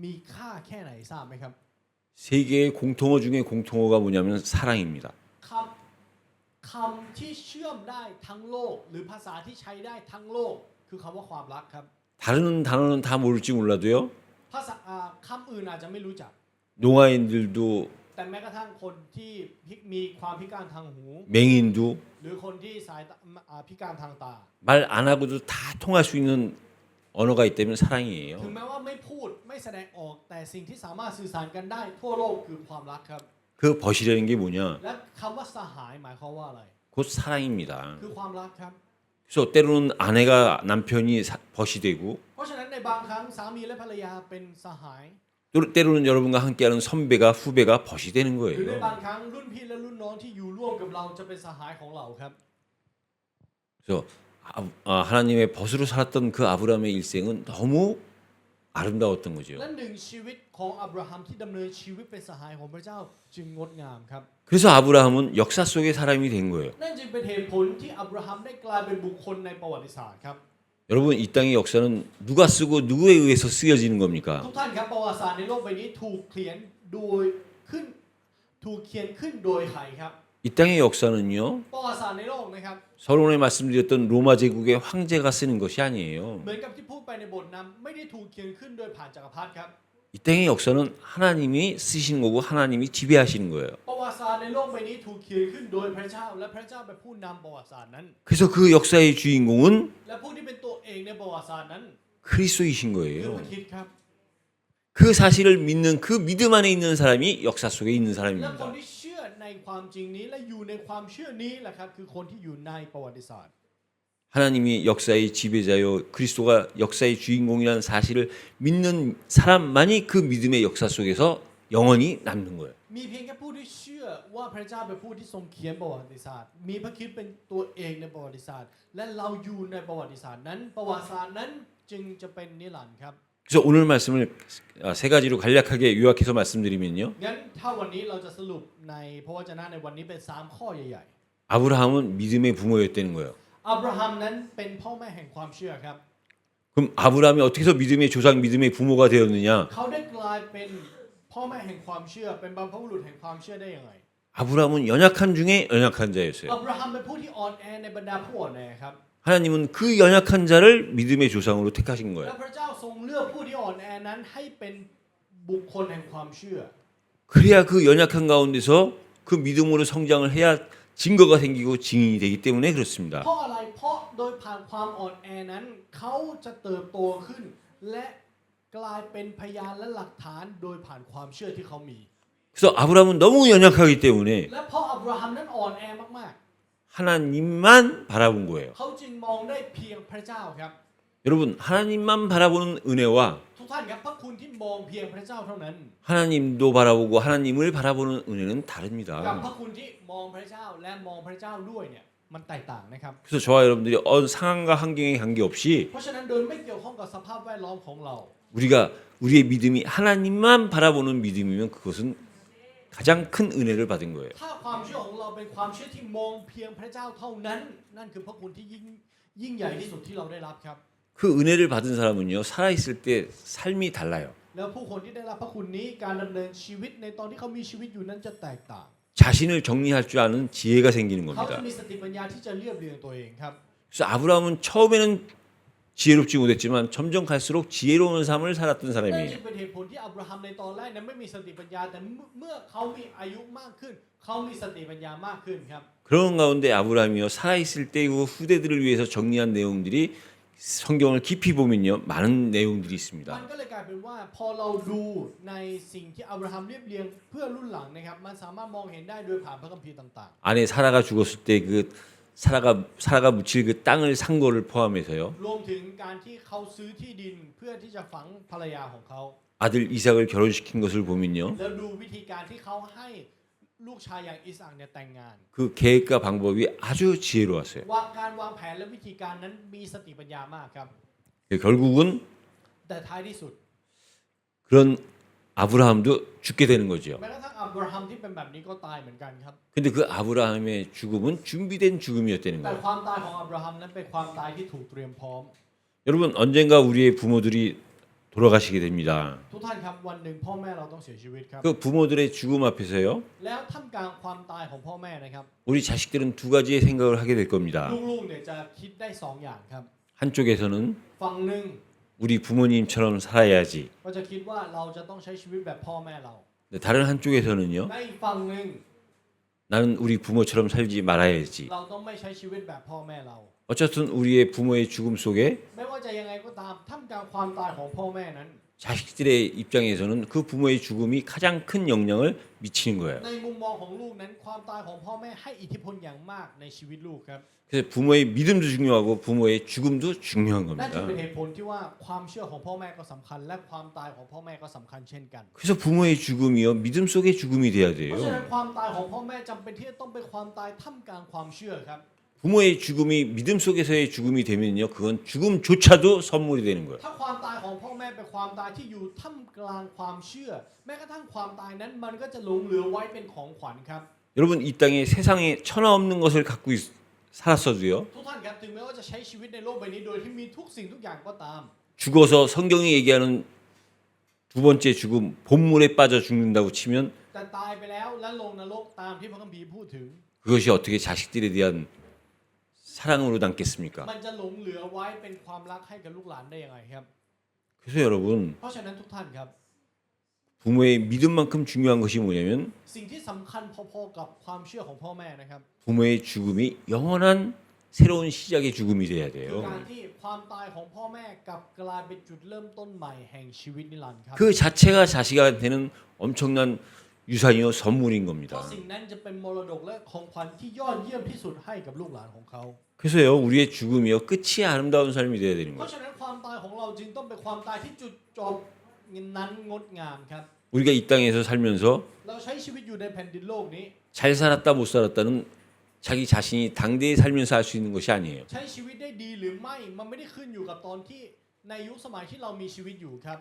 มีค่าแค่ไหนทราบไหมครับ 세계의 공통어 중에 공통어가 뭐냐면 사랑입니다. คำที่เชื่อมได้ทั้งโลกหรือภาษาที่ใช้ได้ทั้งโลกคือคำว่าความรักครับ 다른 단어는 다 모를지 몰라도요. ภาษาคำอื่นอาจจะไม่รู้จัก 농아인들도 แต่แม้กระทั่งคนที่มีความพิการทางหู 맹인도 หรือคนที่สายตาพิการทางตา 말 안 하고도 다 통할 수 있는 언어가 있다면 사랑이에요. ถึงแม้ว่าไม่พูดไม่แสดงออกแต่สิ่งที่สามารถสื่อสารกันได้ทั่วโลกคือความรักครับ 그 벗이라는 게 뭐냐? และคำว่าสหายหมายความว่าอะไร 곧 사랑입니다. คือความรักครับ 그래서 때로는 아내가 남편이 벗이 되고 เพราะฉะนั้นในบางครั้งสามีและภรรยาเป็นสหาย 또 때로는 여러분과 함께하는 선배가 후배가 벗이 되는 หรือใน 거예요. บางครั้งรุ่นพี่และรุ่นน้องที่อยู่ร่วมกับเราจะเป็นสหายของเราครับ 그래서 하나님의 벗으로 살았던 그 아브라함의 일생은 너무 아름다웠던 거죠. และหนึ่งชีวิตของอับราฮัมที่ดำเนินชีวิตเป็นสหายของพระเจ้าจึงงดงามครับ 그래서 아브라함은 역사 속의 사람이 된 거예요. นั่นจึงเป็นเหตุผลที่อับราฮัมได้กลายเป็นบุคคลในประวัติศาสตร์ครับ 여러분 이 땅의 역사는 누가 쓰고 누구에 의해서 쓰여지는 겁니까? ทุกท่านครับประวัติศาสตร์ในโลกใบนี้ถูกเขียนขึ้นโดยใครครับ 이 땅의 역사는요. ประวัติศาสตร์ในโลกนะครับ 서론에 말씀드렸던 로마 제국의 황제가 쓰는 것이 아니에요. เหมือนกับที่พูดไปในบทนำไม่ได้ถูกเขียนขึ้นโดยผ่านจักรพรรดิครับ 이 땅의 역사는 하나님이 쓰시는 거고 하나님이 지배하시는 거예요. ประวัติศาสตร์ในโลกใบนี้ถูกเขียนขึ้นโดยพระเจ้าและพระเจ้าเป็นผู้นำประวัติศาสตร์นั้น 그래서 그 역사의 주인공은 และผู้ที่เป็นตัวเองในประวัติศาสตร์นั้น 그리스도이신 คือ 거예요. พระคริสต์ครับ 그 사실을 믿는 그 믿음 안에 있는 사람이 역사 속에 있는 และคน 사람입니다. ที่เชื่อในความจริงนี้และอยู่ในความเชื่อนี้แหละครับคือคนที่อยู่ในประวัติศาสตร์ 하나님이 역사의 지배자요 그리스도가 역사의 주인공이라는 사실을 믿는 사람만이 그 믿음의 역사 속에서 영원히 남는 거예요. มีเพียงแค่ผู้ที่เชื่อว่าพระเจ้าเป็นผู้ที่ทรงเขียนประวัติศาสตร์มีพระคริสต์เป็นตัวเองในประวัติศาสตร์และเราอยู่ในประวัติศาสตร์นั้นประวัติศาสตร์นั้นจึงจะเป็นนิรันดร์ครับ 그래서 오늘 말씀을 세 가지로 간략하게 요약해서 말씀드리면요. งั้นถ้าวันนี้เราจะสรุปในพระวจนะในวันนี้เป็น3ข้อใหญ่ 아브라함은 믿음의 부모였다는 거예요. ๆอับราฮัมนั้นเป็นพ่อแม่แห่งความเชื่อครับ 그럼 아브라함이 어떻게 해서 믿음의 조상, 믿음의 부모가 되었느냐? เขาได้กลายเป็นพ่อแม่แห่งความเชื่อเป็นบรรพบุรุษแห่งความเชื่อได้ยังไง 아브라함은 연약한 중에 연약한 자였어요. อับราฮัมเป็นผู้ที่อ่อนแอในบรรดาผู้อ่อนแอครับ 하나님은 그 연약한 자를 믿음의 조상으로 택하신 และ 거예요. พระเจ้าทรงเลือกผู้ที่อ่อนแอนั้นให้เป็นบุคคลแห่งความเชื่อ 그래야 그 연약한 가운데서 그 믿음으로 성장을 해야 증거가 생기고 증인이 되기 때문에 그렇습니다. เพราะอะไรเพราะโดยผ่านความอ่อนแอนั้นเขาจะเติบโตขึ้น และกลายเป็นพยานและหลักฐานโดยผ่านความเชื่อที่เขามี 그래서 아브라함은 너무 연약하기 때문에 และเพราะอับราฮัมนั้นอ่อนแอมาก 하나님만 바라본 거예요. ๆเขาจึงมองได้เพียงพระเจ้าครับ 여러분 하나님만 바라보는 은혜와 ทุกท่านครับพระคุณที่มองเพียงพระเจ้าเท่านั้น 하나님도 바라보고 하나님을 바라보는 은혜는 กับ 다릅니다. พระคุณที่มองพระเจ้าและมองพระเจ้าด้วยเนี่ยมันแตกต่างนะครับ 그래서 저와 여러분들이 상황과 환경에 관계없이 เพราะฉะนั้นโดยไม่เกี่ยวข้องกับสภาพแวดล้อมของเรา 우리의 믿음이 하나님만 바라보는 믿음이면 그것은 가장 큰 은혜를 받은 거예요. ถ้าความเชื่อของเราเป็นความเชื่อที่มองเพียงพระเจ้าเท่านั้น นั่นคือพระคุณที่ยิ่งใหญ่ที่สุดที่เราได้รับครับ 그 은혜를 받은 사람은요 살아있을 때 삶이 달라요. แล้วผู้คนที่ได้รับพระคุณนี้การดำเนินชีวิตในตอนที่เขามีชีวิตอยู่นั้นจะแตกต่าง 자신을 정리할 줄 아는 지혜가 생기는 เขา 겁니다. จะมีสติปัญญาที่จะเรียบเรียงตัวเองครับ 그래서 아브라함은 처음에는 지혜롭지 못했지만 점점 갈수록 지혜로운 삶을 살았던 นั่นจึ 사람이에요. งเป็นเหตุผลที่อับราฮัมในตอนแรกนั้นไม่มีสติปัญญาแต่เมื่อเขามีอายุมากขึ้นเขามีสติปัญญามากขึ้นครับ 그런 가운데 아브라함이요 살아있을 때 그 후대들을 위해서 정리한 내용들이 성경을 깊이 보면요 많은 내용들이 มั 있습니다. นก็เลยกลายเป็นว่าพอเราดูในสิ่งที่อับราฮัมเรียบเรียงเพื่อรุ่นหลังนะครับมันสามารถมองเห็นได้โดยผ่านพระคัมภีร์ต่าง 아내 사라가 죽었을 때 그 사라가 묻힐 그 땅을 산 거를 포함해서요 ๆรวมถึงการที่เขาซื้อที่ดินเพื่อที่จะฝังภรรยาของเขา 아들 이삭을 결혼시킨 것을 보면요 แล้วดูวิธีการที่เขาให้ลูกชายอย่างอิสอัคเนี่ยแต่งงาน 그 계획과 방법이 아주 지혜로웠어요. ว่าการวางแผนและวิธีการนั้นมีสติปัญญามากครับ 결국은 แต่ท้ายที่สุด 그런 아브라함도 죽게 되는 거죠. แม้กระทั่งอับราฮัมที่เป็นแบบนี้ก็ตายเหมือนกันครับ 근데 그 아브라함의 죽음은 준비된 죽음이었다는 แต่ 거예요. ความตายของอับราฮัมนั้นเป็นความตายที่ถูกเตรียมพร้อม 여러분 언젠가 우리의 부모들이 돌아가시게 됩니다. ทุกท่านครับวันหนึ่งพ่อแม่เราต้องเสียชีวิตครับ 그 부모들의 죽음 앞에서요 แล้วท่ามกลางความตายของพ่อแม่นะครับ 우리 자식들은 두 가지의 생각을 하게 될 겁니다. ลูกๆเนี่ยจะคิดได้สองอย่างครับ 한쪽에서는 ฝั่งหนึ่ง 우리 부모님처럼 살아야지. ก็จะคิดว่าเราจะต้องใช้ชีวิตแบบพ่อแม่เรา 다른 한쪽에서는요 ในอีกฝั่งหนึ่ง 나는 우리 부모처럼 살지 말아야지. เราต้องไม่ใช้ชีวิตแบบพ่อแม่เรา 어쨌든 우리의 부모의 죽음 속에 ไม่ว่าจะยังไงก็ตามท่ามกลางความตายของพ่อแม่นั้น 자식들의 입장에서는 그 부모의 죽음이 가장 큰 영향을 미치는 거예요. ในมุมมองของลูกนั้นความตายของพ่อแม่ให้อิทธิพลอย่างมากในชีวิตลูกครับ 그래서 부모의 믿음도 중요하고 부모의 죽음도 중요한 นั่นจึง 겁니다. เป็นเหตุผลที่ว่าความเชื่อของพ่อแม่ก็สำคัญ และความตายของพ่อแม่ก็สำคัญเช่นกัน 그래서 부모의 죽음이요 믿음 속의 죽음이 돼야 เพราะฉะนั้น 돼요. ความตายของพ่อแม่จำเป็นที่จะต้องเป็นความตายท่ามกลางความเชื่อครับ 부모의 죽음이 믿음 속에서의 죽음이 되면요 그건 죽음조차도 선물이 되는 거예요. ถ้าความตายของพ่อแม่เป็นความตายที่อยู่ท่ามกลางความเชื่อ แม้กระทั่งความตายนั้นมันก็จะหลงเหลือไว้เป็นของขวัญครับ 여러분 이 땅에 세상에 천하 없는 것을 갖고 살았어도요 ทุกท่านครับถึงแม้ว่าจะใช้ชีวิตในโลกใบนี้โดยที่มีทุกสิ่งทุกอย่างก็ตาม 죽어서 성경이 얘기하는 두 번째 죽음 본물에 빠져 죽는다고 치면 แต่ตายไปแล้วและลงนรกตามที่พระคัมภีร์พูดถึง 그것이 어떻게 자식들에 대한 사랑으로 남겠습니까? มันจะหลงเหลือไว้เป็นความรักให้กับลูกหลานได้ยังไงครับ 그래서 여러분 เพราะฉะนั้นทุกท่านครับ 부모의 믿음만큼 중요한 것이 뭐냐면 สิ่งที่สำคัญพอๆกับความเชื่อของพ่อแม่นะครับ 부모의 죽음이 영원한 새로운 시작의 죽음이 돼야 คือ 돼요. การที่ความตายของพ่อแม่กลับกลายเป็นจุดเริ่มต้นใหม่แห่งชีวิตนิรันดร์ครับ 그 자체가 자식한테는 엄청난 유산이요 선물인 เพราะ 겁니다. สิ่งนั้นจะเป็นมรดกและของขวัญที่ยอดเยี่ยมที่สุดให้กับลูกหลานของเขา 그래서요 우리의 죽음이요 끝이 아름다운 삶이 돼야 되는 เพราะ 거예요. ฉะนั้นความตายของเราจึงต้องเป็นความตายที่จุดจบนั้นงดงามครับ 우리가 이 땅에서 살면서 เราใช้ชีวิตอยู่ในแผ่นดินโลกนี้ 잘 살았다 못 살았다는 자기 자신이 당대에 살면서 할 수 있는 것이 아니에요. ใช้ชีวิตได้ดีหรือไม่มันไม่ได้ขึ้นอยู่กับตอนที่ในยุคสมัยที่เรามีชีวิตอยู่ครับ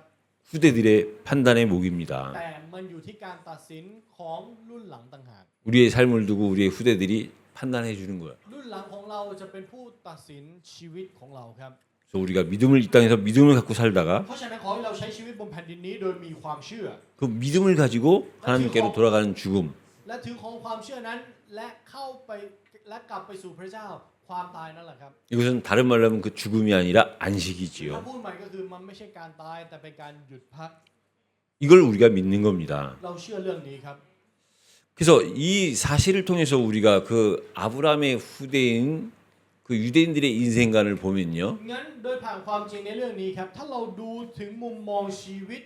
후대들의 판단의 목입니다. แต่มันอยู่ที่การตัดสินของรุ่นหลังต่างหาก 우리의 삶을 두고 우리의 후대들이 판단해 주는 거예요. รุ่นหลังของเราจะเป็นผู้ตัดสินชีวิตของเราครับ 그래서 우리가 믿음을 이 땅에서 믿음을 갖고 살다가 เพราะฉะนั้นขอให้เราใช้ชีวิตบนแผ่นดินนี้โดยมีความเชื่อ 그 믿음을 가지고 하나님께로 돌아가는 죽음. และถือของความเชื่อนั้นและเข้าไปและกลับไปสู่พระเจ้าความตายนั่นแหละครับ 이것은 다른 말로 하면 그 죽음이 아니라 ถ้า 안식이지요. พูดใหม่ก็คือมันไม่ใช่การตายแต่เป็นการหยุดพัก 이걸 우리가 믿는 겁니다. เราเชื่อเรื่องนี้ครับ 그래서 이 사실을 통해서 우리가 그 아브라함의 후대인 그 유대인들의 인생관을 보면요. งั้นโดยผ่านความจริงในเรื่องนี้ครับถ้าเราดูถึงมุมมองชีวิต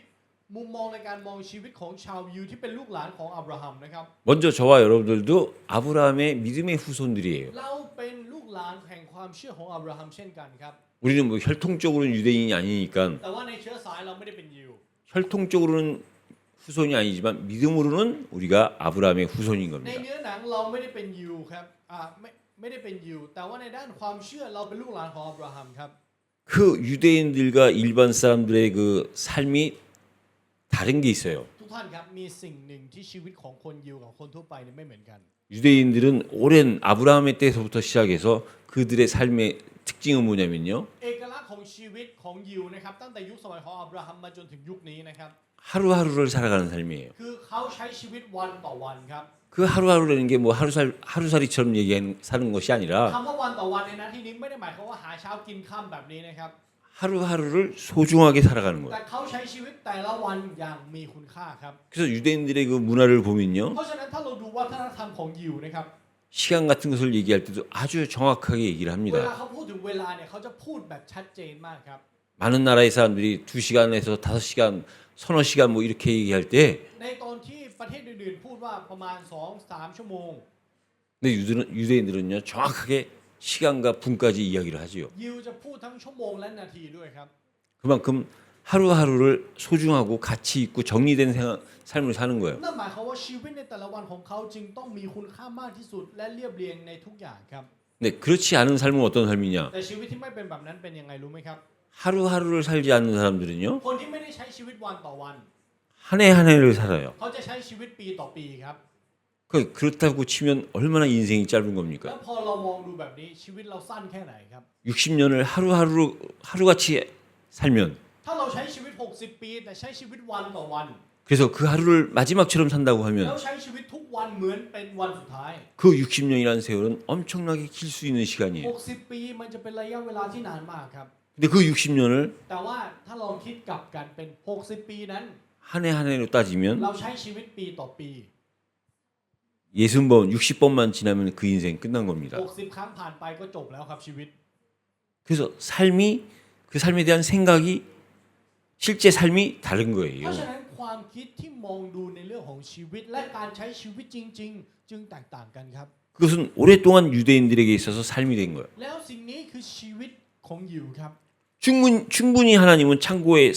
มุมมองในการมองชีวิตของชาวยิวที่เป็นลูกหลานของอับราฮัมนะครับ 먼저 저와 여러분들도 아브라함의 믿음의 후손들이에요. เราเป็นลูกหลานแห่งความเชื่อของอับราฮัมเช่นกันครับ 우리는 뭐 혈통적으로는 유대인이 아니니까 แต่ว่าในเชื้อสายเราไม่ได้เป็นยิว 혈통적으로는 후손이 아니지만 믿음으로는 우리가 아브라함의 후손인 ใน 겁니다. เนื้อหนังเราไม่ได้เป็นยิวครับไม่ได้เป็นยิวแต่ว่าในด้านความเชื่อเราเป็นลูกหลานของอับราฮัมครับ 그 유대인들과 일반 사람들의 그 삶이 다른 게 있어요. ทุกท่านครับมีสิ่งหนึ่งที่ชีวิตของคนยิวกับคนทั่วไปเนี่ยไม่เหมือนกัน 유대인들은 오랜 아브라함의 때서부터 시작해서 그들의 삶의 특징은 뭐냐면요. เอกลักษณ์ของชีวิตของยิวนะครับตั้งแต่ยุคสมัยของอับราฮัมมาจนถึงยุคนี้นะครับ 하루하루를 살아가는 삶이에요. คือเขาใช้ชีวิตวันต่อวันครับ 그 하루하루라는 게 뭐 하루살이처럼 사는 것이 아니라 คำว่าวันต่อวันในที่นี้ไม่ได้หมายความว่าหาเช้ากินค่ำแบบนี้นะครับ 하루하루를 소중하게 살아가는 แต่ 거예요. เขาใช้ชีวิตแต่ละวันอย่างมีคุณค่าครับ 그래서 유대인들의 그 문화를 보면요. เพราะฉะนั้นถ้าเราดูวัฒนธรรมของยิวนะครับ 시간 같은 것을 얘기할 때도 아주 정확하게 얘기를 เวลา 합니다. เขาพูดถึงเวลาเนี่ยเขาจะพูดแบบชัดเจนมากครับ 많은 나라의 사람들이 2시간에서 5시간, 서너 시간 뭐 이렇게 얘기할 때 ในตอนที่ประเทศอื่นๆพูดว่าประมาณ 2-3 ชั่วโมง 근데 유대인들은요 정확하게 시간과 분까지 이야기를 하지요. ยิวจะพูดทั้งชั่วโมงและนาทีด้วยครับ 그만큼 하루하루를 소중하고 가치 있고 정리된 삶을 사는 거예요. นั่นหมายความว่าชีวิตในแต่ละวันของเขาจึงต้องมีคุณค่ามากที่สุดและเรียบเรียงในทุกอย่างครับ 근데 그렇지 않은 삶은 어떤 삶이냐? แต่ชีวิตที่ไม่เป็นแบบนั้นเป็นยังไงรู้ไหมครับ 하루하루를 살지 않는 사람들은요 คนที่ไม่ได้ใช้ชีวิตวันต่อวัน 한 해 한 해를 살아요. เขาจะใช้ชีวิตปีต่อปีครับ 그렇다고 치면 얼마나 인생이 짧은 แล้ว 겁니까? พอเรามองดูแบบนี้ชีวิตเราสั้นแค่ไหนครับ 60년을 하루같이 살면 ถ้าเราใช้ชีวิต 60 ปีแต่ใช้ชีวิตวันต่อวัน 그래서 그 하루를 마지막처럼 산다고 แล้ว 하면 ใช้ชีวิตทุกวันเหมือนเป็นวันสุดท้าย 그 60년이라는 세월은 엄청나게 길 수 있는 시간이에요. 60 ปีมันจะเป็นระยะเวลาที่นานมากครับ 근데 그 60년을 แต่ว่าถ้าลองคิดกลับกันเป็น 60 ปีนั้น 한 해 한 해로 따지면 เราใช้ชีวิตปีต่อปี 60번, 60번만 지나면 그 인생 끝난 겁니다. 60 ครั้งผ่านไปก็จบแล้วครับชีวิต 그래서 그 삶에 대한 생각이 실제 삶이 다른 เพราะ 거예요. ฉะนั้นความคิดที่มองดูในเรื่องของชีวิตและการใช้ชีวิตจริง ๆ จึงแตกต่างกันครับ 그것은 오랫동안 유대인들에게 있어서 삶이 된 거예요. แล้วสิ่งนี้คือชีวิตของยิวครับ 충분히 하나님은 창고에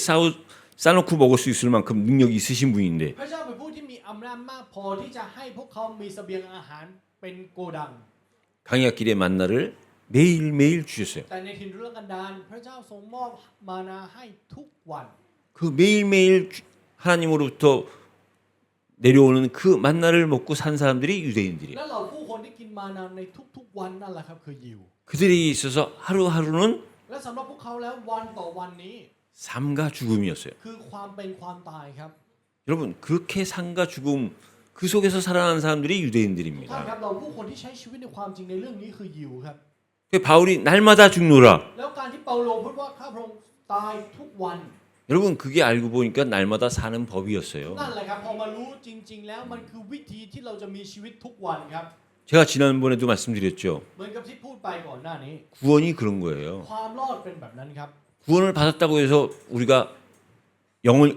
싸놓고 먹을 수 있을 만큼 능력이 있으신 분인데 พระเจ้าเป็นผู้ที่มีอำนาจมากพอที่จะให้พวกเขามีเสบียงอาหารเป็นโกดัง 강약길의 만나를 매일매일 주셨어요. แต่ในถิ่นทุรกันดารพระเจ้าทรงมอบมานาให้ทุกวัน 그 매일매일 하나님으로부터 내려오는 그 만나를 먹고 산 사람들이 유대인들이에요. และเราผู้คนที่กินมานาในทุกๆวันนั่นแหละครับคือยิว 그들에게 있어서 하루하루는 และสำหรับพวกเขาแล้ววันต่อวันนี้ 삶과 죽음이었어요. คือความเป็นความตายครับ 여러분 그렇게 삶과 죽음 그 속에서 살아가는 사람들이 ท่าน 유대인들입니다. ครับเราผู้คนที่ใช้ชีวิตในความจริงในเรื่องนี้คือยิวครับ 바울이 날마다 죽노라. แล้วการที่เปาโลพูดว่าข้าพระองค์ตายทุกวัน 여러분 그게 알고 보니까 날마다 사는 법이었어요. นั่นแหละครับพอมารู้จริง ๆ แล้วมันคือวิธีที่เราจะมีชีวิตทุกวันครับ 제가 지난번에도 말씀드렸죠. เหมือนกับที่พูดไปก่อนหน้านี้ 구원이 그런 거예요. ความรอดเป็นแบบนั้นครับ 구원을 받았다고 해서 우리가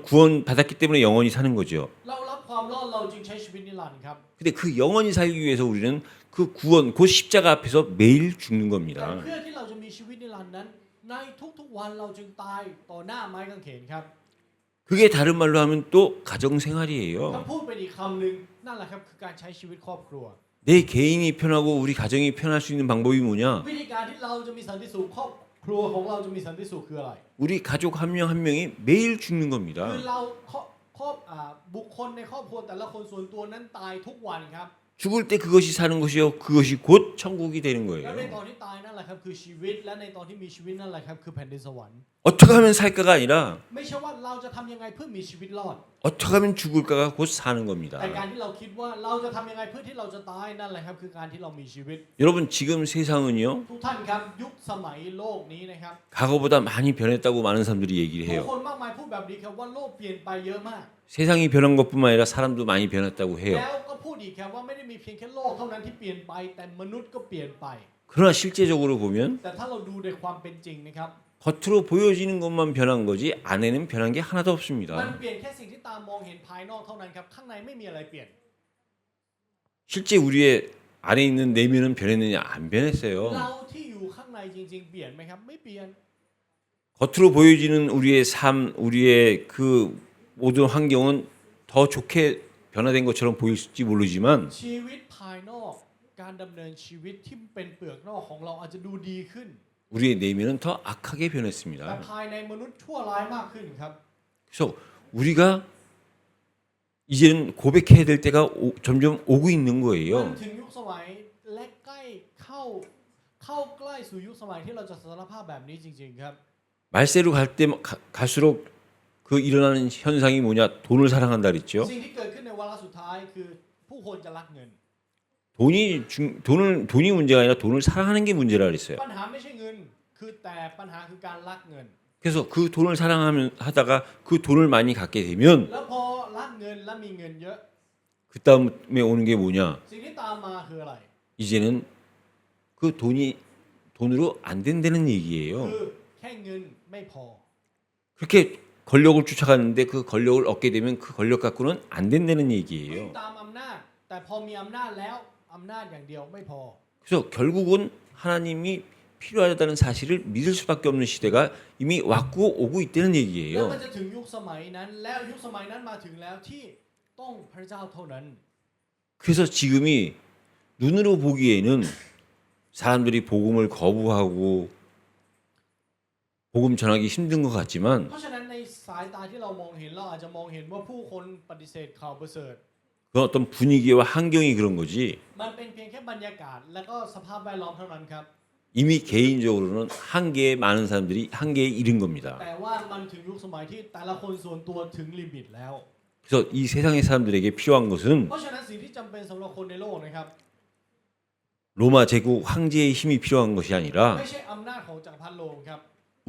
구원 받았기 때문에 영원히 사는 거죠. เรารับความรอดเราจึงใช้ชีวิตนิรันดร์ครับ 근데 그 영원히 살기 위해서 우리는 그 구원 그 십자가 앞에서 매일 죽는 แต่ 겁니다. เพื่อที่เราจะมีชีวิตนิรันดร์นั้นในทุกๆวันเราจึงตายต่อหน้าไม้กางเขนครับ 그게 다른 말로 하면 또 가정 ถ้า 생활이에요. พูดเป็นอีกคำหนึ่งนั่นแหละครับคือการใช้ชีวิตครอบครัว 내 개인이 편하고 우리 가정이 편할 수 있는 방법이 뭐냐? วิธีการที่เราจะมีสันติสุขครอบครัวของเราจะมีสันติสุขคืออะไร 우리 가족 한 명 한 명이 매일 죽는 คือ 겁니다. เราบุคคลในครอบครัวแต่ละคนส่วนตัวนั้นตายทุกวันครับ 죽을 때 그것이 사는 것이요. 그것이 곧 천국이 되는 แล้วใน 거예요. ตอนที่ตายนั่นแหละครับคือชีวิตและในตอนที่มีชีวิตนั่นแหละครับคือแผ่นดินสวรรค์ 어떻게 하면 살까가 아니라 ไม่ใช่ว่าเราจะทำยังไงเพื่อมีชีวิตรอด 어떻게 하면 죽을까가 곧 사는 แต่ 겁니다. การที่เราคิดว่าเราจะทำยังไงเพื่อที่เราจะตายนั่นแหละครับคือการที่เรามีชีวิต 여러분 지금 세상은요. ทุกท่านครับยุคสมัยโลกนี้นะครับ 과거보다 많이 변했다고 많은 사람들이 얘기를 ผู้ 해요. คนมากมายพูดแบบนี้ครับว่าโลกเปลี่ยนไปเยอะมาก 세상이 변한 것뿐만 아니라 사람도 많이 변했다고 해요. แล้วก็พูด อีกครับว่าไม่ได้มีเพียงแค่โลกเท่านั้นที่เปลี่ยนไปแต่มนุษย์ก็เปลี่ยนไป 그러나 실제적으로 보면 แต่ถ้าเราดูในความเป็นจริงนะครับ 겉으로 보여지는 것만 변한 거지 안에는 변한 게 하나도 มัน 없습니다. เปลี่ยนแค่สิ่งที่ตามองเห็นภายนอกเท่านั้นครับข้างในไม่มีอะไรเปลี่ยน 실제 우리의 안에 있는 내면은 변했느냐 안 เรา 변했어요. ที่อยู่ข้างในจริงๆเปลี่ยนไหมครับไม่เปลี่ยน 겉으로 보여지는 우리의 삶, 우리의 그 모든 환경은 더 좋게 변화된 것처럼 보일지 모르지만 ชีวิตภายนอกการดำเนินชีวิตที่เป็นเปลือกนอกของเราอาจจะดูดีขึ้น 우리의 내면은 더 악하게 แต่ 변했습니다. ภายในมนุษย์ชั่วร้ายมากขึ้นครับ 그래서 우리가 이제는 고백해야 될 때가 점점 오고 있는 มัน 거예요. ถึงยุคสมัยและใกล้เข้าใกล้สู่ยุคสมัยที่เราจะสารภาพแบบนี้จริง ๆ ครับ 말세로 갈 때 갈수록 그 일어나는 현상이 뭐냐? 돈을 사랑한다 그랬죠. สิ่งที่เกิดขึ้นในวาระสุดท้ายคือผู้คนจะรักเงิน 돈이 문제가 아니라 돈을 사랑하는 게 문제라 그랬어요. ปัญหาไม่ใช่เงินคือแต่ปัญหาคือการรักเงิน 그래서 그 돈을 사랑하다가 그 돈을 많이 갖게 되면 แล้วพอรักเงินและมีเงินเยอะ 그 다음에 오는 게 뭐냐? สิ่งที่ตามมาคืออะไร 이제는 그 돈이 돈으로 안 된다는 คื 얘기예요. อแค่เงินไม่พอ 그렇게 권력을 쫓아가는데 그 권력을 얻게 되면 그 권력 갖고는 안 된다는 วิ่ง 얘기예요. ตามอำนาจแต่พอมีอำนาจแล้วอำนาจอย่างเดียวไม่พอ 그래서 결국은 하나님이 필요하다는 사실을 믿을 수밖에 없는 시대가 이미 왔고 오고 있다는 แล้ว 얘기예요. มันจะถึงยุคสมัยนั้นแล้วยุคสมัยนั้นมาถึงแล้วที่ต้องพระเจ้าเท่านั้น 그래서 지금이 눈으로 보기에는 사람들이 복음을 거부하고 복음 전하기 힘든 것 같지만 เพราะฉะนั้นในสายตาที่เรามองเห็นเราอาจจะมองเห็นว่าผู้คนปฏิเสธข่าวประเสริฐ 그건 어떤 분위기와 환경이 그런 거지 มันเป็นเพียงแค่บรรยากาศและก็สภาพแวดล้อมเท่านั้นครับ 이미 개인적으로는 한계에 많은 사람들이 한계에 이른 겁니다. แต่ว่ามันถึงยุคสมัยที่แต่ละคนส่วนตัวถึงลิมิตแล้ว 그래서 이 세상의 사람들에게 필요한 것은 เพราะฉะนั้นสิ่งที่จำเป็นสำหรับคนในโลกนะครับ 로마 제국 황제의 힘이 필요한 것이 아니라 ไม่ใช่อำนาจของจักรพรรดิโรมครับ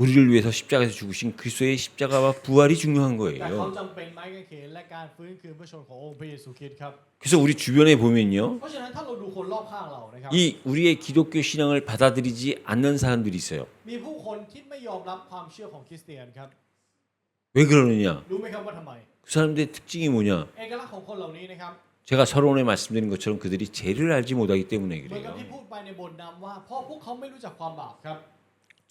우리를 위해서 십자가에서 죽으신 그리스도의 십자가와 부활이 중요한 แต่เขา 거예요. จำเป็นไม้กางเขนและการฟื้นคืนพระชนขององค์พระเยซูคริสต์ครับ 그래서 우리 주변에 보면요. เพราะฉะนั้นถ้าเราดูคนรอบข้างเรานะครับ 이 우리의 기독교 신앙을 받아들이지 않는 사람들이 있어요. มีผู้คนที่ไม่ยอมรับความเชื่อของคริสเตียนครับ 왜 그러느냐? รู้ไหมครับว่าทำไม 그 사람들의 특징이 뭐냐? เอกลักษณ์ของคนเหล่านี้นะครับ 제가 서론에 말씀드린 것처럼 그들이 죄를 알지 못하기 때문에 เหมือนกับ 그래요. ที่พูดไปในบทนำว่าเพราะพวกเขาไม่รู้จักความบาปครับ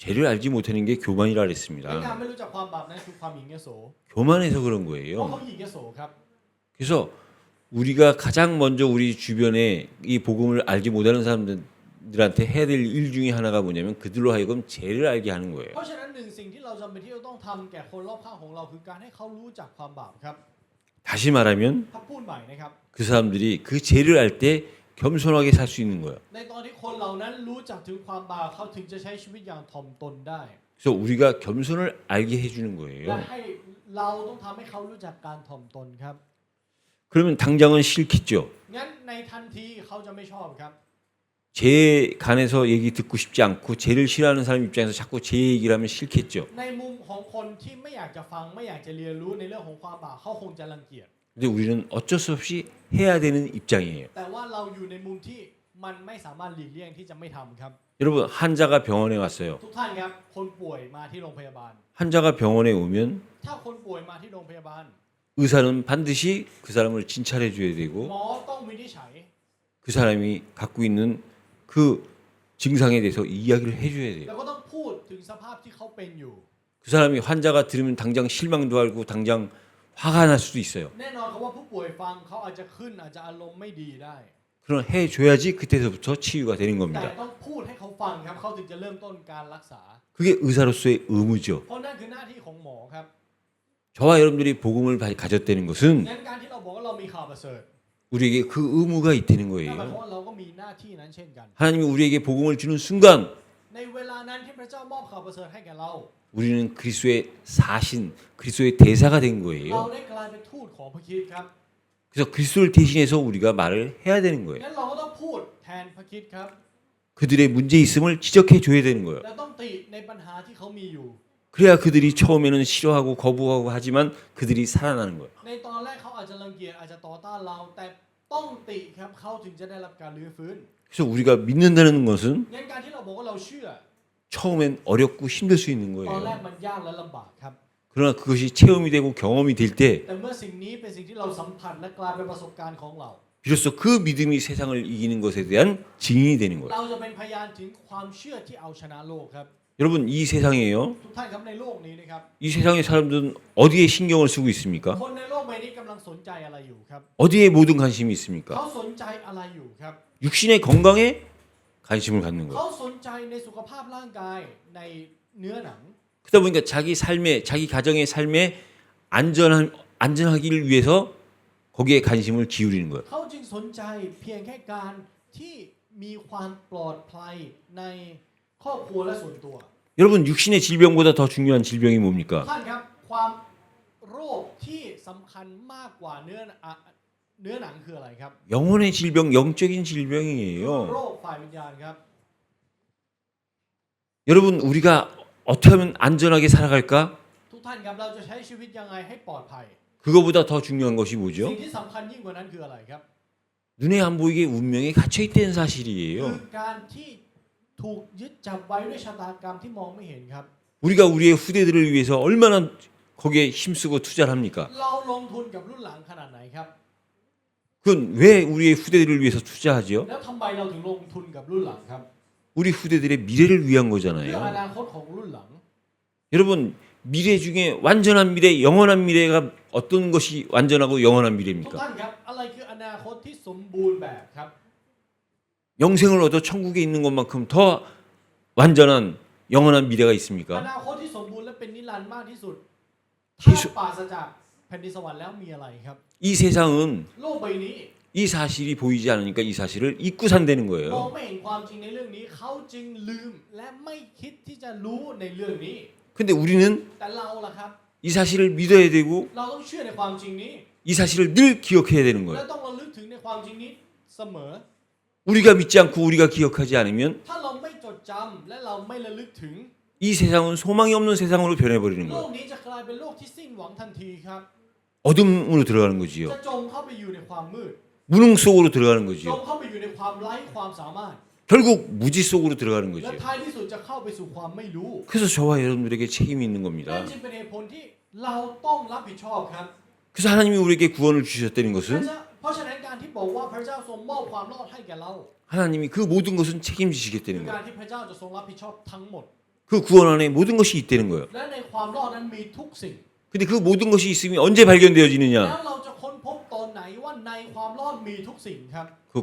죄를 알지 못하는 게 교만이라 และการ 그랬습니다. ไม่รู้จักความบาปนั้นคือความหยิ่งยโส 교만해서 그런 เพราะ 거예요. เขาหยิ่งยโสครับ 그래서 우리가 가장 먼저 우리 주변에 이 복음을 알지 못하는 사람들한테 해야 될 일 중에 하나가 뭐냐면 그들로 하여금 죄를 알게 하는 เพ 거예요. ราะฉะนั้นหนึ่งสิ่งที่เราจำเป็นที่จะต้องทำแก่คนรอบข้างของเราคือการให้เขารู้จักความบาปครับ 다시 말하면 ถ้าพูดใหม่นะครับ 그 사람들이 그 죄를 알 때 겸손하게 살 수 있는 거예요. ในตอนที่คนเหล่านั้นรู้จักถึงความบาปเขาถึงจะใช้ชีวิตอย่างถ่อมตนได้ 그래서 우리가 겸손을 알게 해주는 และ 거예요. ให้เราต้องทำให้เขารู้จักการถ่อมตนครับ 그러면 당장은 싫겠죠. งั้นในทันทีเขาจะไม่ชอบครับ 죄에 관해서 얘기 듣고 싶지 않고 죄를 싫어하는 사람 입장에서 자꾸 죄 얘기를 하면 싫겠죠. ในมุมของคนที่ไม่อยากจะฟังไม่อยากจะเรียนรู้ในเรื่องของความบาปเขาคงจะรังเกียจ 근데 우리는 어쩔 수 없이 해야 되는 입장이에요. แต่ว่าเราอยู่ในมุมที่มันไม่สามารถหลีกเลี่ยงที่จะไม่ทำครับ 여러분 환자가 병원에 왔어요. ทุกท่านครับคนป่วยมาที่โรงพยาบาล 환자가 병원에 오면 ถ้าคนป่วยมาที่โรงพยาบาล 의사는 반드시 그 사람을 진찰해 줘야 ห 되고 มอต้องวินิจฉัย 그 사람이 갖고 있는 그 증상에 대해서 이야기를 해줘야 แล้ว 돼요. ก็ต้องพูดถึงสภาพที่เขาเป็นอยู่ 그 사람이 환자가 들으면 당장 실망도 하고 당장 화가 날 수도 있어요. แน่นอนครับว่าผู้ป่วยฟังเขาอาจจะขึ้นอาจจะอารมณ์ไม่ดีได้ 그럼 해줘야지 그때서부터 치유가 되는 แต่ 겁니다. ต้องพูดให้เขาฟังครับเขาถึงจะเริ่มต้นการรักษา 그게 의사로서의 의무죠. เพราะนั่นคือหน้าที่ของหมอครับ 저와 여러분들이 복음을 가졌다는 것은 งั้นการที่เราบอกว่าเรามีข่าวประเสริฐ 우리에게 그 의무가 있다는 นั่นหมายความ 거예요. ว่าเราก็มีหน้าที่นั้นเช่นกัน 하나님이 우리에게 복음을 주는 순간 ในเวลานั้นที่พระเจ้ามอบข่าวประเสริฐให้แก่เรา 우리는 그리스도의 사신, 그리스도의 대사가 된 เรา 거예요. ได้กลายเป็นทูตของพระคริสต์ครับ 그래서 그리스도를 대신해서 우리가 말을 해야 되는 거예요. งั้นเราก็ต้องพูดแทนพระคริสต์ครับ 그들의 문제 있음을 지적해 줘야 되는 거예요. และต้องติในปัญหาที่เขามีอยู่ 그래야 그들이 처음에는 싫어하고 거부하고 하지만 그들이 살아나는 거예요. ในตอนแรกเขาอาจจะรังเกียจอาจจะต่อต้านเราแต่ ต้องติครับเขาถึงจะได้รับการรื้อฟื้น 그래서 우리가 믿는다는 것은 งั้นการที่เราบอกว่าเราเชื่อ 처음엔 어렵고 힘들 수 있는 ตอนแร 거예요. กมันยากและลำบากครับ 그러나 그것이 체험이 되고 경험이 될 때 แต่เมื่อสิ่งนี้เป็นสิ่งที่เราสัมผัสและกลายเป็นประสบการณ์ของเรา 비로소 그 믿음이 세상을 이기는 것에 대한 증인이 되는 거예요. เราจะเป็นพยานถึงความเชื่อที่เอาชนะโลกครับ 여러분 이 세상에요. ทุกท่านครับในโลกนี้นะครับ 이 세상의 사람들은 어디에 신경을 쓰고 있습니까? คนในโลกใบนี้กำลังสนใจอะไรอยู่ครับ 어디에 모든 관심이 있습니까? เขาสนใจอะไรอยู่ครับ 육신의 건강에 관심을 갖는 เขา 거예요. สนใจในสุขภาพร่างกายในเนื้อหนัง 그러다 보니까 자기 삶에 자기 가정의 삶에 안전하기를 위해서 거기에 관심을 기울이는 거예요. เขาจึงสนใจเพียงแค่การที่มีความปลอดภัยในครอบครัวและส่วนตัว 여러분 육신의 질병보다 더 중요한 질병이 뭡니까? ท่านครับความโรคที่สำคัญมากกว่าเนื้อหนังคืออะไรครับ 영혼의 질병, 영적인 โร 질병이에요. คฝ่ายวิญญาณครับ 여러분 우리가 어떻게 하면 안전하게 살아갈까? ทุกท่านครับเราจะใช้ชีวิตยังไงให้ปลอดภัย 그거보다 더 중요한 것이 สิ่ 뭐죠? งที่สำคัญยิ่งกว่านั้นคืออะไรครับ 눈에 안 보이게 운명에 갇혀 있다는 คือ 사실이에요. การที่ถูกยึดจับไว้ด้วยชะตากรรมที่มองไม่เห็นครับ 우리가 우리의 후대들을 위해서 얼마나 거기에 힘쓰고 투자를 합니까? เราลงทุนกับรุ่นหลังขนาดไหนครับ 그건 왜 우리의 후대들을 위해서 투자하죠? แล้วทำไมเราถึงลงทุนกับรุ่นหลังครับ 우리 후대들의 미래를 위한 เพื่ออ 거잖아요. นาคตของรุ่นหลัง 여러분 미래 중에 완전한 미래, 영원한 미래가 어떤 것이 완전하고 영원한 ทุก 미래입니까? ท่านครับอะไรคืออนาคตที่สมบูรณ์แบบครับ 영생을 얻어 천국에 있는 것만큼 더 완전한 영원한 미래가 อ 있습니까? นาคตที่สมบูรณ์และเป็นนิรันดร์มากที่สุด ที่ ถ้า สุด ปราศจากแผ่นดินสวรรค์แล้วมีอะไรครับ 이 세상은 โลกใบนี้ 이 사실이 보이지 않으니까 이 사실을 잊고 산다는 มอง 거예요. ไม่เห็นความจริงในเรื่องนี้เขาจึงลืมและไม่คิดที่จะรู้ในเรื่องนี้ 근데 우리는 แต่เราล่ะครับ 이 사실을 믿어야 되고 เราต้องเชื่อในความจริงนี้ 이 사실을 늘 기억해야 되는 และ 거예요. ต้องระลึกถึงในความจริงนี้เสมอ 우리가 믿지 않고 우리가 기억하지 않으면 ถ้าเราไม่จดจำและเราไม่ระลึกถึง 이 세상은 소망이 없는 세상으로 변해버리는 โล 거예요. กนี้จะกลายเป็นโลกที่สิ้นหวังทันทีครับ 어둠으로 들어가는 거지요. จะจมเข้าไปอยู่ในความมืด 무능 속으로 들어가는 จม 거지요. เข้าไปอยู่ในความไร้ความสามารถ 결국 무지 속으로 들어가는 และ 거지요. ท้ายที่สุดจะเข้าไปสู่ความไม่รู้ 그래서 저와 여러분들에게 책임이 있는 นั่น 겁니다. จึงเป็นเหตุผลที่เราต้องรับผิดชอบครับ 그래서 하나님이 우리에게 구원을 주셨다는 เพราะ 것은 ฉะนั้นการที่บอกว่าพระเจ้าทรงมอบความรอดให้แก่เรา 하나님이 그 모든 것은 คือ 책임지시겠다는 การ 거예요. ที่พระเจ้าจะทรงรับผิดชอบทั้งหมด 그 구원 안에 모든 것이 있다는 거예요. และในความรอดนั้นมีทุกสิ่ง 근데 그 모든 것이 있으면 언제 발견되어지느냐? แล้วเราจะค้นพบตอนไหนว่าในความรอดมีทุกสิ่งครับ 그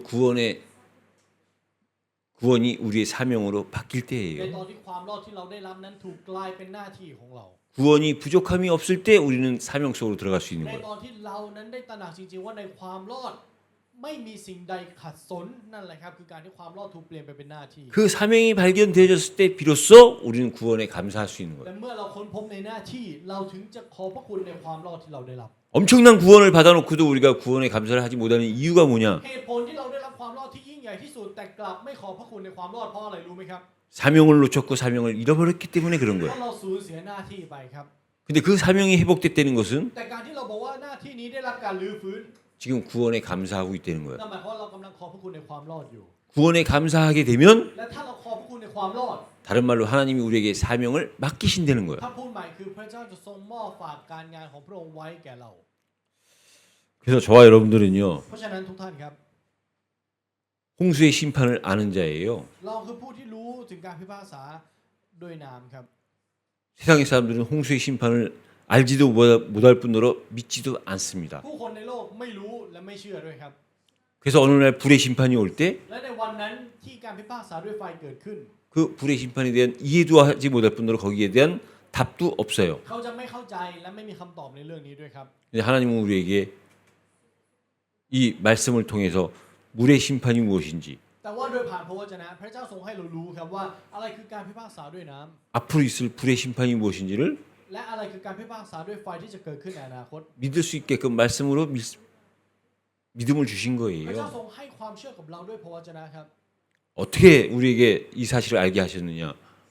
구원이 우리의 사명으로 바뀔 ใน 때예요. ตอนที่ความรอดที่เราได้รับนั้นถูกกลายเป็นหน้าที่ของเรา 구원이 부족함이 없을 때 우리는 사명 속으로 들어갈 수 있는 ใน 거예요. ตอนที่เรานั้นได้ตระหนักจริงๆว่าในความรอดไม่มีสิ่งใดขัดสนนั่นแหละครับคือการที่ความรอดถูกเปลี่ยนไปเป็นหน้าที่ 그 사명이 발견되어졌을 때 비로소 우리는 구원에 감사할 수 있는 แต่ 거예요. เมื่อเราค้นพบในหน้าที่เราถึงจะขอบพระคุณในความรอดที่เราได้รับ 엄청난 구원을 받아놓고도 우리가 구원에 감사를 하지 못하는 이유가 뭐냐? เหตุผลที่เราได้รับความรอดที่ยิ่งใหญ่ที่สุดแต่กลับไม่ขอบพระคุณในความรอดเพราะอะไรรู้ไหมครับ 사명을 놓쳤고 사명을 잃어버렸기 때문에 그런 เพ 거예요. ราะเราสูญเสียหน้าที่ไปครับ 근데 그 사명이 회복됐다는 것은 แต่การที่เราบอกว่าหน้าที่นี้ได้รับการรื้อฟื้น 지금 구원에 감사하고 있다는 거예요. นั่นหมายความว่าเรากำลังขอบพระคุณในความรอดอยู่ 구원에 감사하게 되면 และถ้าเราขอบพระคุณในความรอด 다른 말로 하나님이 우리에게 사명을 맡기신다는 거예요. ถ้าพูดใหม่คือพระเจ้าจะทรงมอบฝากการงานของพระองค์ไว้แก่เรา 그래서 저와 여러분들은요 เพราะฉะนั้นทุกท่านครับ 홍수의 심판을 아는 자예요. เราคือผู้ที่รู้ถึงการพิพากษาด้วยนามครับ 세상의 사람들은 홍수의 심판을 알지도 못할 뿐더러 믿지도 않습니다. ผู้คนในโลกไม่รู้และไม่เชื่อด้วยครับ 그래서 어느 날 불의 심판이 올 때 และในวันนั้นที่การพิพากษาด้วยไฟเกิดขึ้น 그 불의 심판에 대한 이해도 하지 못할 뿐더러 거기에 대한 답도 없어요. เขาจะไม่เข้าใจและไม่มีคำตอบในเรื่องนี้ด้วยครับ 근데 하나님은 우리에게 이 말씀을 통해서 물의 심판이 무엇인지 แต่ว่าโดยผ่านพระวจนะพระเจ้าทรงให้เรารู้ครับว่าอะไรคือการพิพากษาด้วยน้ำ 앞으로 있을 불의 심판이 무엇인지를 และอะไรคือการพิพากษาด้วยไฟที่จะเกิดขึ้นในอนาคต 믿을 수 있게끔 말씀으로 믿음을 주신 พระเจ้า 거예요. ทรงให้ความเชื่อกับเราด้วยพระวจนะครับ 어떻게 우리에게 이 사실을 알게 하셨느냐?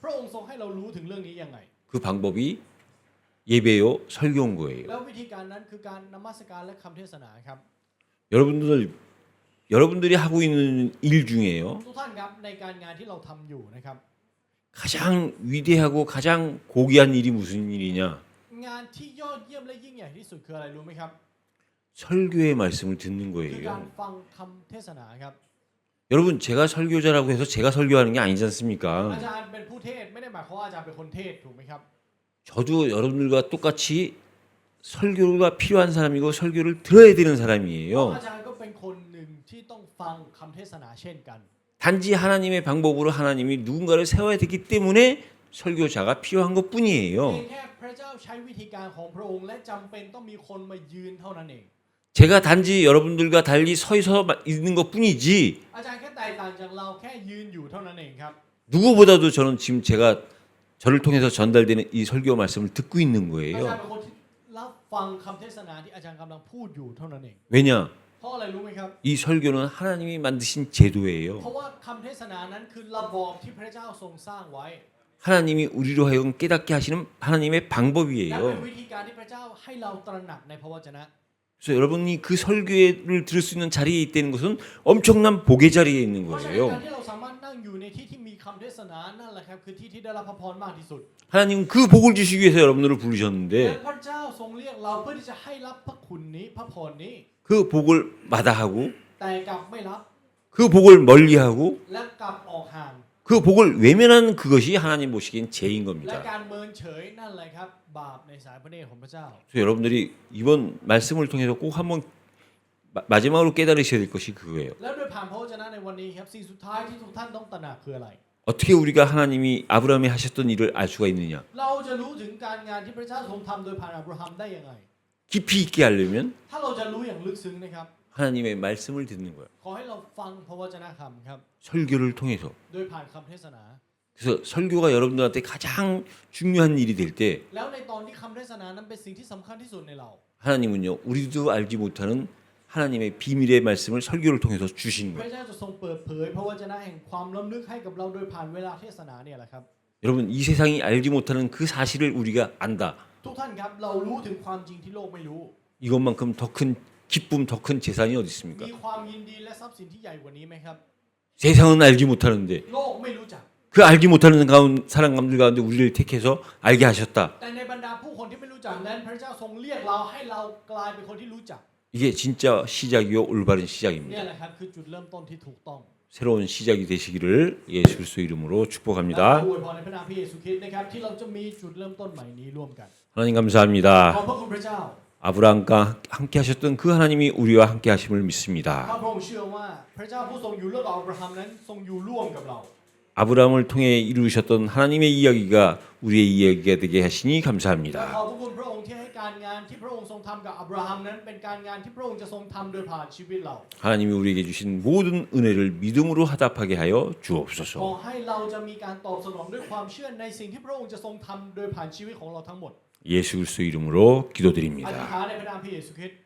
พระองค์ทรงให้เรารู้ถึงเรื่องนี้ยังไง 그 방법이 예배요 설교인 거예요. แล้ววิธีการนั้นคือการนมัสการและคำเทศนาครับ 여러분들 여러분들이 하고 있는 일 중에요. ทุกท่านครับในการงานที่เราทำอยู่นะครับ 가장 위대하고 가장 고귀한 일이 무슨 일이냐? งานที่ยอดเยี่ยมและยิ่งใหญ่ที่สุดคืออะไรรู้ไหมครับ 설교의 말씀을 듣는 คือการ 거예요. ฟังคำเทศนาครับ 여러분 제가 설교자라고 해서 제가 설교하는 게 아니지 อา 않습니까? จารย์เป็นผู้เทศไม่ได้หมายความว่าอาจารย์เป็นคนเทศถูกไหมครับ 저도 여러분들과 똑같이 설교가 필요한 사람이고 설교를 들어야 되는 อา 사람이에요. จารย์ก็เป็นคนหนึ่งที่ต้องฟังคำเทศนาเช่นกัน 단지 하나님의 방법으로 하나님이 누군가를 세워야 되기 때문에 설교자가 필요한 เพียง 것뿐이에요. แค่พระเจ้าใช้วิธีการของพระองค์และจำเป็นต้องมีคนมายืนเท่านั้นเอง 제가 단지 여러분들과 달리 서 있어 있는 것뿐이지 อาจารย์แค่แตกต่างจากเราแค่ยืนอยู่เท่านั้นเองครับ 누구보다도 저는 지금 제가 저를 통해서 전달되는 이 설교 말씀을 듣고 있는 อาจารย์ 거예요. เป็นคนที่รับฟังคำเทศนาที่อาจารย์กำลังพูดอยู่เท่านั้นเอง 왜냐? เพราะอะไรรู้ไหมครับ 이 설교는 하나님이 만드신 제도예요. เพราะว่าคำเทศนานั้นคือระบอบที่พระเจ้าทรงสร้างไว้ 하나님이 우리로 하여금 깨닫게 하시는 하나님의 และเป็น 방법이에요. วิธีการที่พระเจ้าให้เราตระหนักในพระวจนะ 그래서 여러분이 그 설교를 들을 수 있는 자리에 있다는 것은 엄청난 복의 자리에 있는 เพราะฉะนั้นการ 거예요. ที่เราสามารถนั่งอยู่ในที่ที่มีคำเทศนานั่นแหละครับคือที่ที่ได้รับพระพรมากที่สุด 하나님은 그 복을 주시기 위해서 여러분들을 และ 부르셨는데 พระเจ้าทรงเรียกเราเพื่อที่จะให้รับพระคุณนี้พระพรนี้ 그 복을 마다하고 แต่กลับไม่รับ 그 복을 멀리하고 และกลับออกห่าง 그 복을 외면하는 그것이 하나님 보시기엔 죄인 และ 겁니다. การเมินเฉยนั่นแหละครับบาปในสายพระเนตรของพระเจ้า 그래서 여러분들이 이번 말씀을 통해서 꼭 한번 마지막으로 깨달으셔야 될 것이 그거예요. แล้วโดยผ่านพระวจนะในวันนี้ครับสิ่งสุดท้ายที่ทุกท่านต้องตระหนักคืออะไร 어떻게 우리가 하나님이 아브라함이 하셨던 일을 알 수가 있느냐? เราจะรู้ถึงการงานที่พระเจ้าทรงทำโดยผ่านอับราฮัมได้ยังไง 깊이 있게 하려면 ถ้าเราจะรู้อย่างลึกซึ้งนะครับ 하나님의 말씀을 듣는 거예요. ขอให้เราฟังพระวจนะคำครับ 설교를 통해서. โดยผ่านคำเทศนา 그래서 설교가 여러분들한테 가장 중요한 일이 될 때 แล้วในตอนที่คำเทศนานั้นเป็นสิ่งที่สำคัญที่สุดในเรา 하나님은요 우리도 알지 못하는 하나님의 비밀의 말씀을 설교를 통해서 주신 พระ 거예요. เจ้าจะทรงเปิดเผยพระวจนะแห่งความล้ำลึกให้กับเราโดยผ่านเวลาเทศนาเนี่ยแหละครับ 여러분 이 세상이 알지 못하는 그 사실을 우리가 안다. ทุกท่านครับเรารู้ถึงความจริงที่โลกไม่รู้ 이것만큼 더 큰 기쁨, 더 큰 재산이 어디 있습니까? มีความยินดีและทรัพย์สินที่ใหญ่กว่านี้ไหมครับ 세상은 알지 못하는데 โลกไม่รู้จัก 그 알지 못하는 사람들 가운데 우리를 택해서 알게 하셨다. แต่ในบรรดาผู้คนที่ไม่รู้จักนั้นพระเจ้าทรงเรียกเราให้เรากลายเป็นคนที่รู้จัก 이게 진짜 시작이요 올바른 เนี่ย 시작입니다. แหละครับคือจุดเริ่มต้นที่ถูกต้อง 새로운 시작이 되시기를 예수 그리스도 이름으로 และ 축복합니다. อวยพรในพระนามพระเยซูคริสต์นะครับที่เราจะมีจุดเริ่มต้นใหม่นี้ร่วมกัน 하나님 ขอบ 감사합니다. พระคุณพระเจ้า 아브라함과 함께 하셨던 그 하나님이 우리와 함께 하심을 ข้า 믿습니다. พระองค์เชื่อว่าพระเจ้าผู้ทรงอยู่ร่วมกับอับราฮัมนั้นทรงอยู่ร่วมกับเรา 아브라함을 통해 이루셨던 하나님의 이야기가 우리의 이야기가 되게 하시니 และข 감사합니다. อบพระคุณพระองค์ที่ให้การงานที่พระองค์ทรงทำกับอับราฮัมนั้นเป็นการงานที่พระองค์จะทรงทำโดยผ่านชีวิตเรา 하나님이 우리에게 주신 모든 은혜를 믿음으로 하답하게 하여 ขอ 주옵소서. ให้เราจะมีการตอบสนองด้วยความเชื่อในสิ่งที่พระองค์จะทรงทำโดยผ่านชีวิตของเราทั้งหมด 예수 그리스도 이름으로 อธิษ 기도드립니다. ฐานในพระนามพระเยซูคริสต์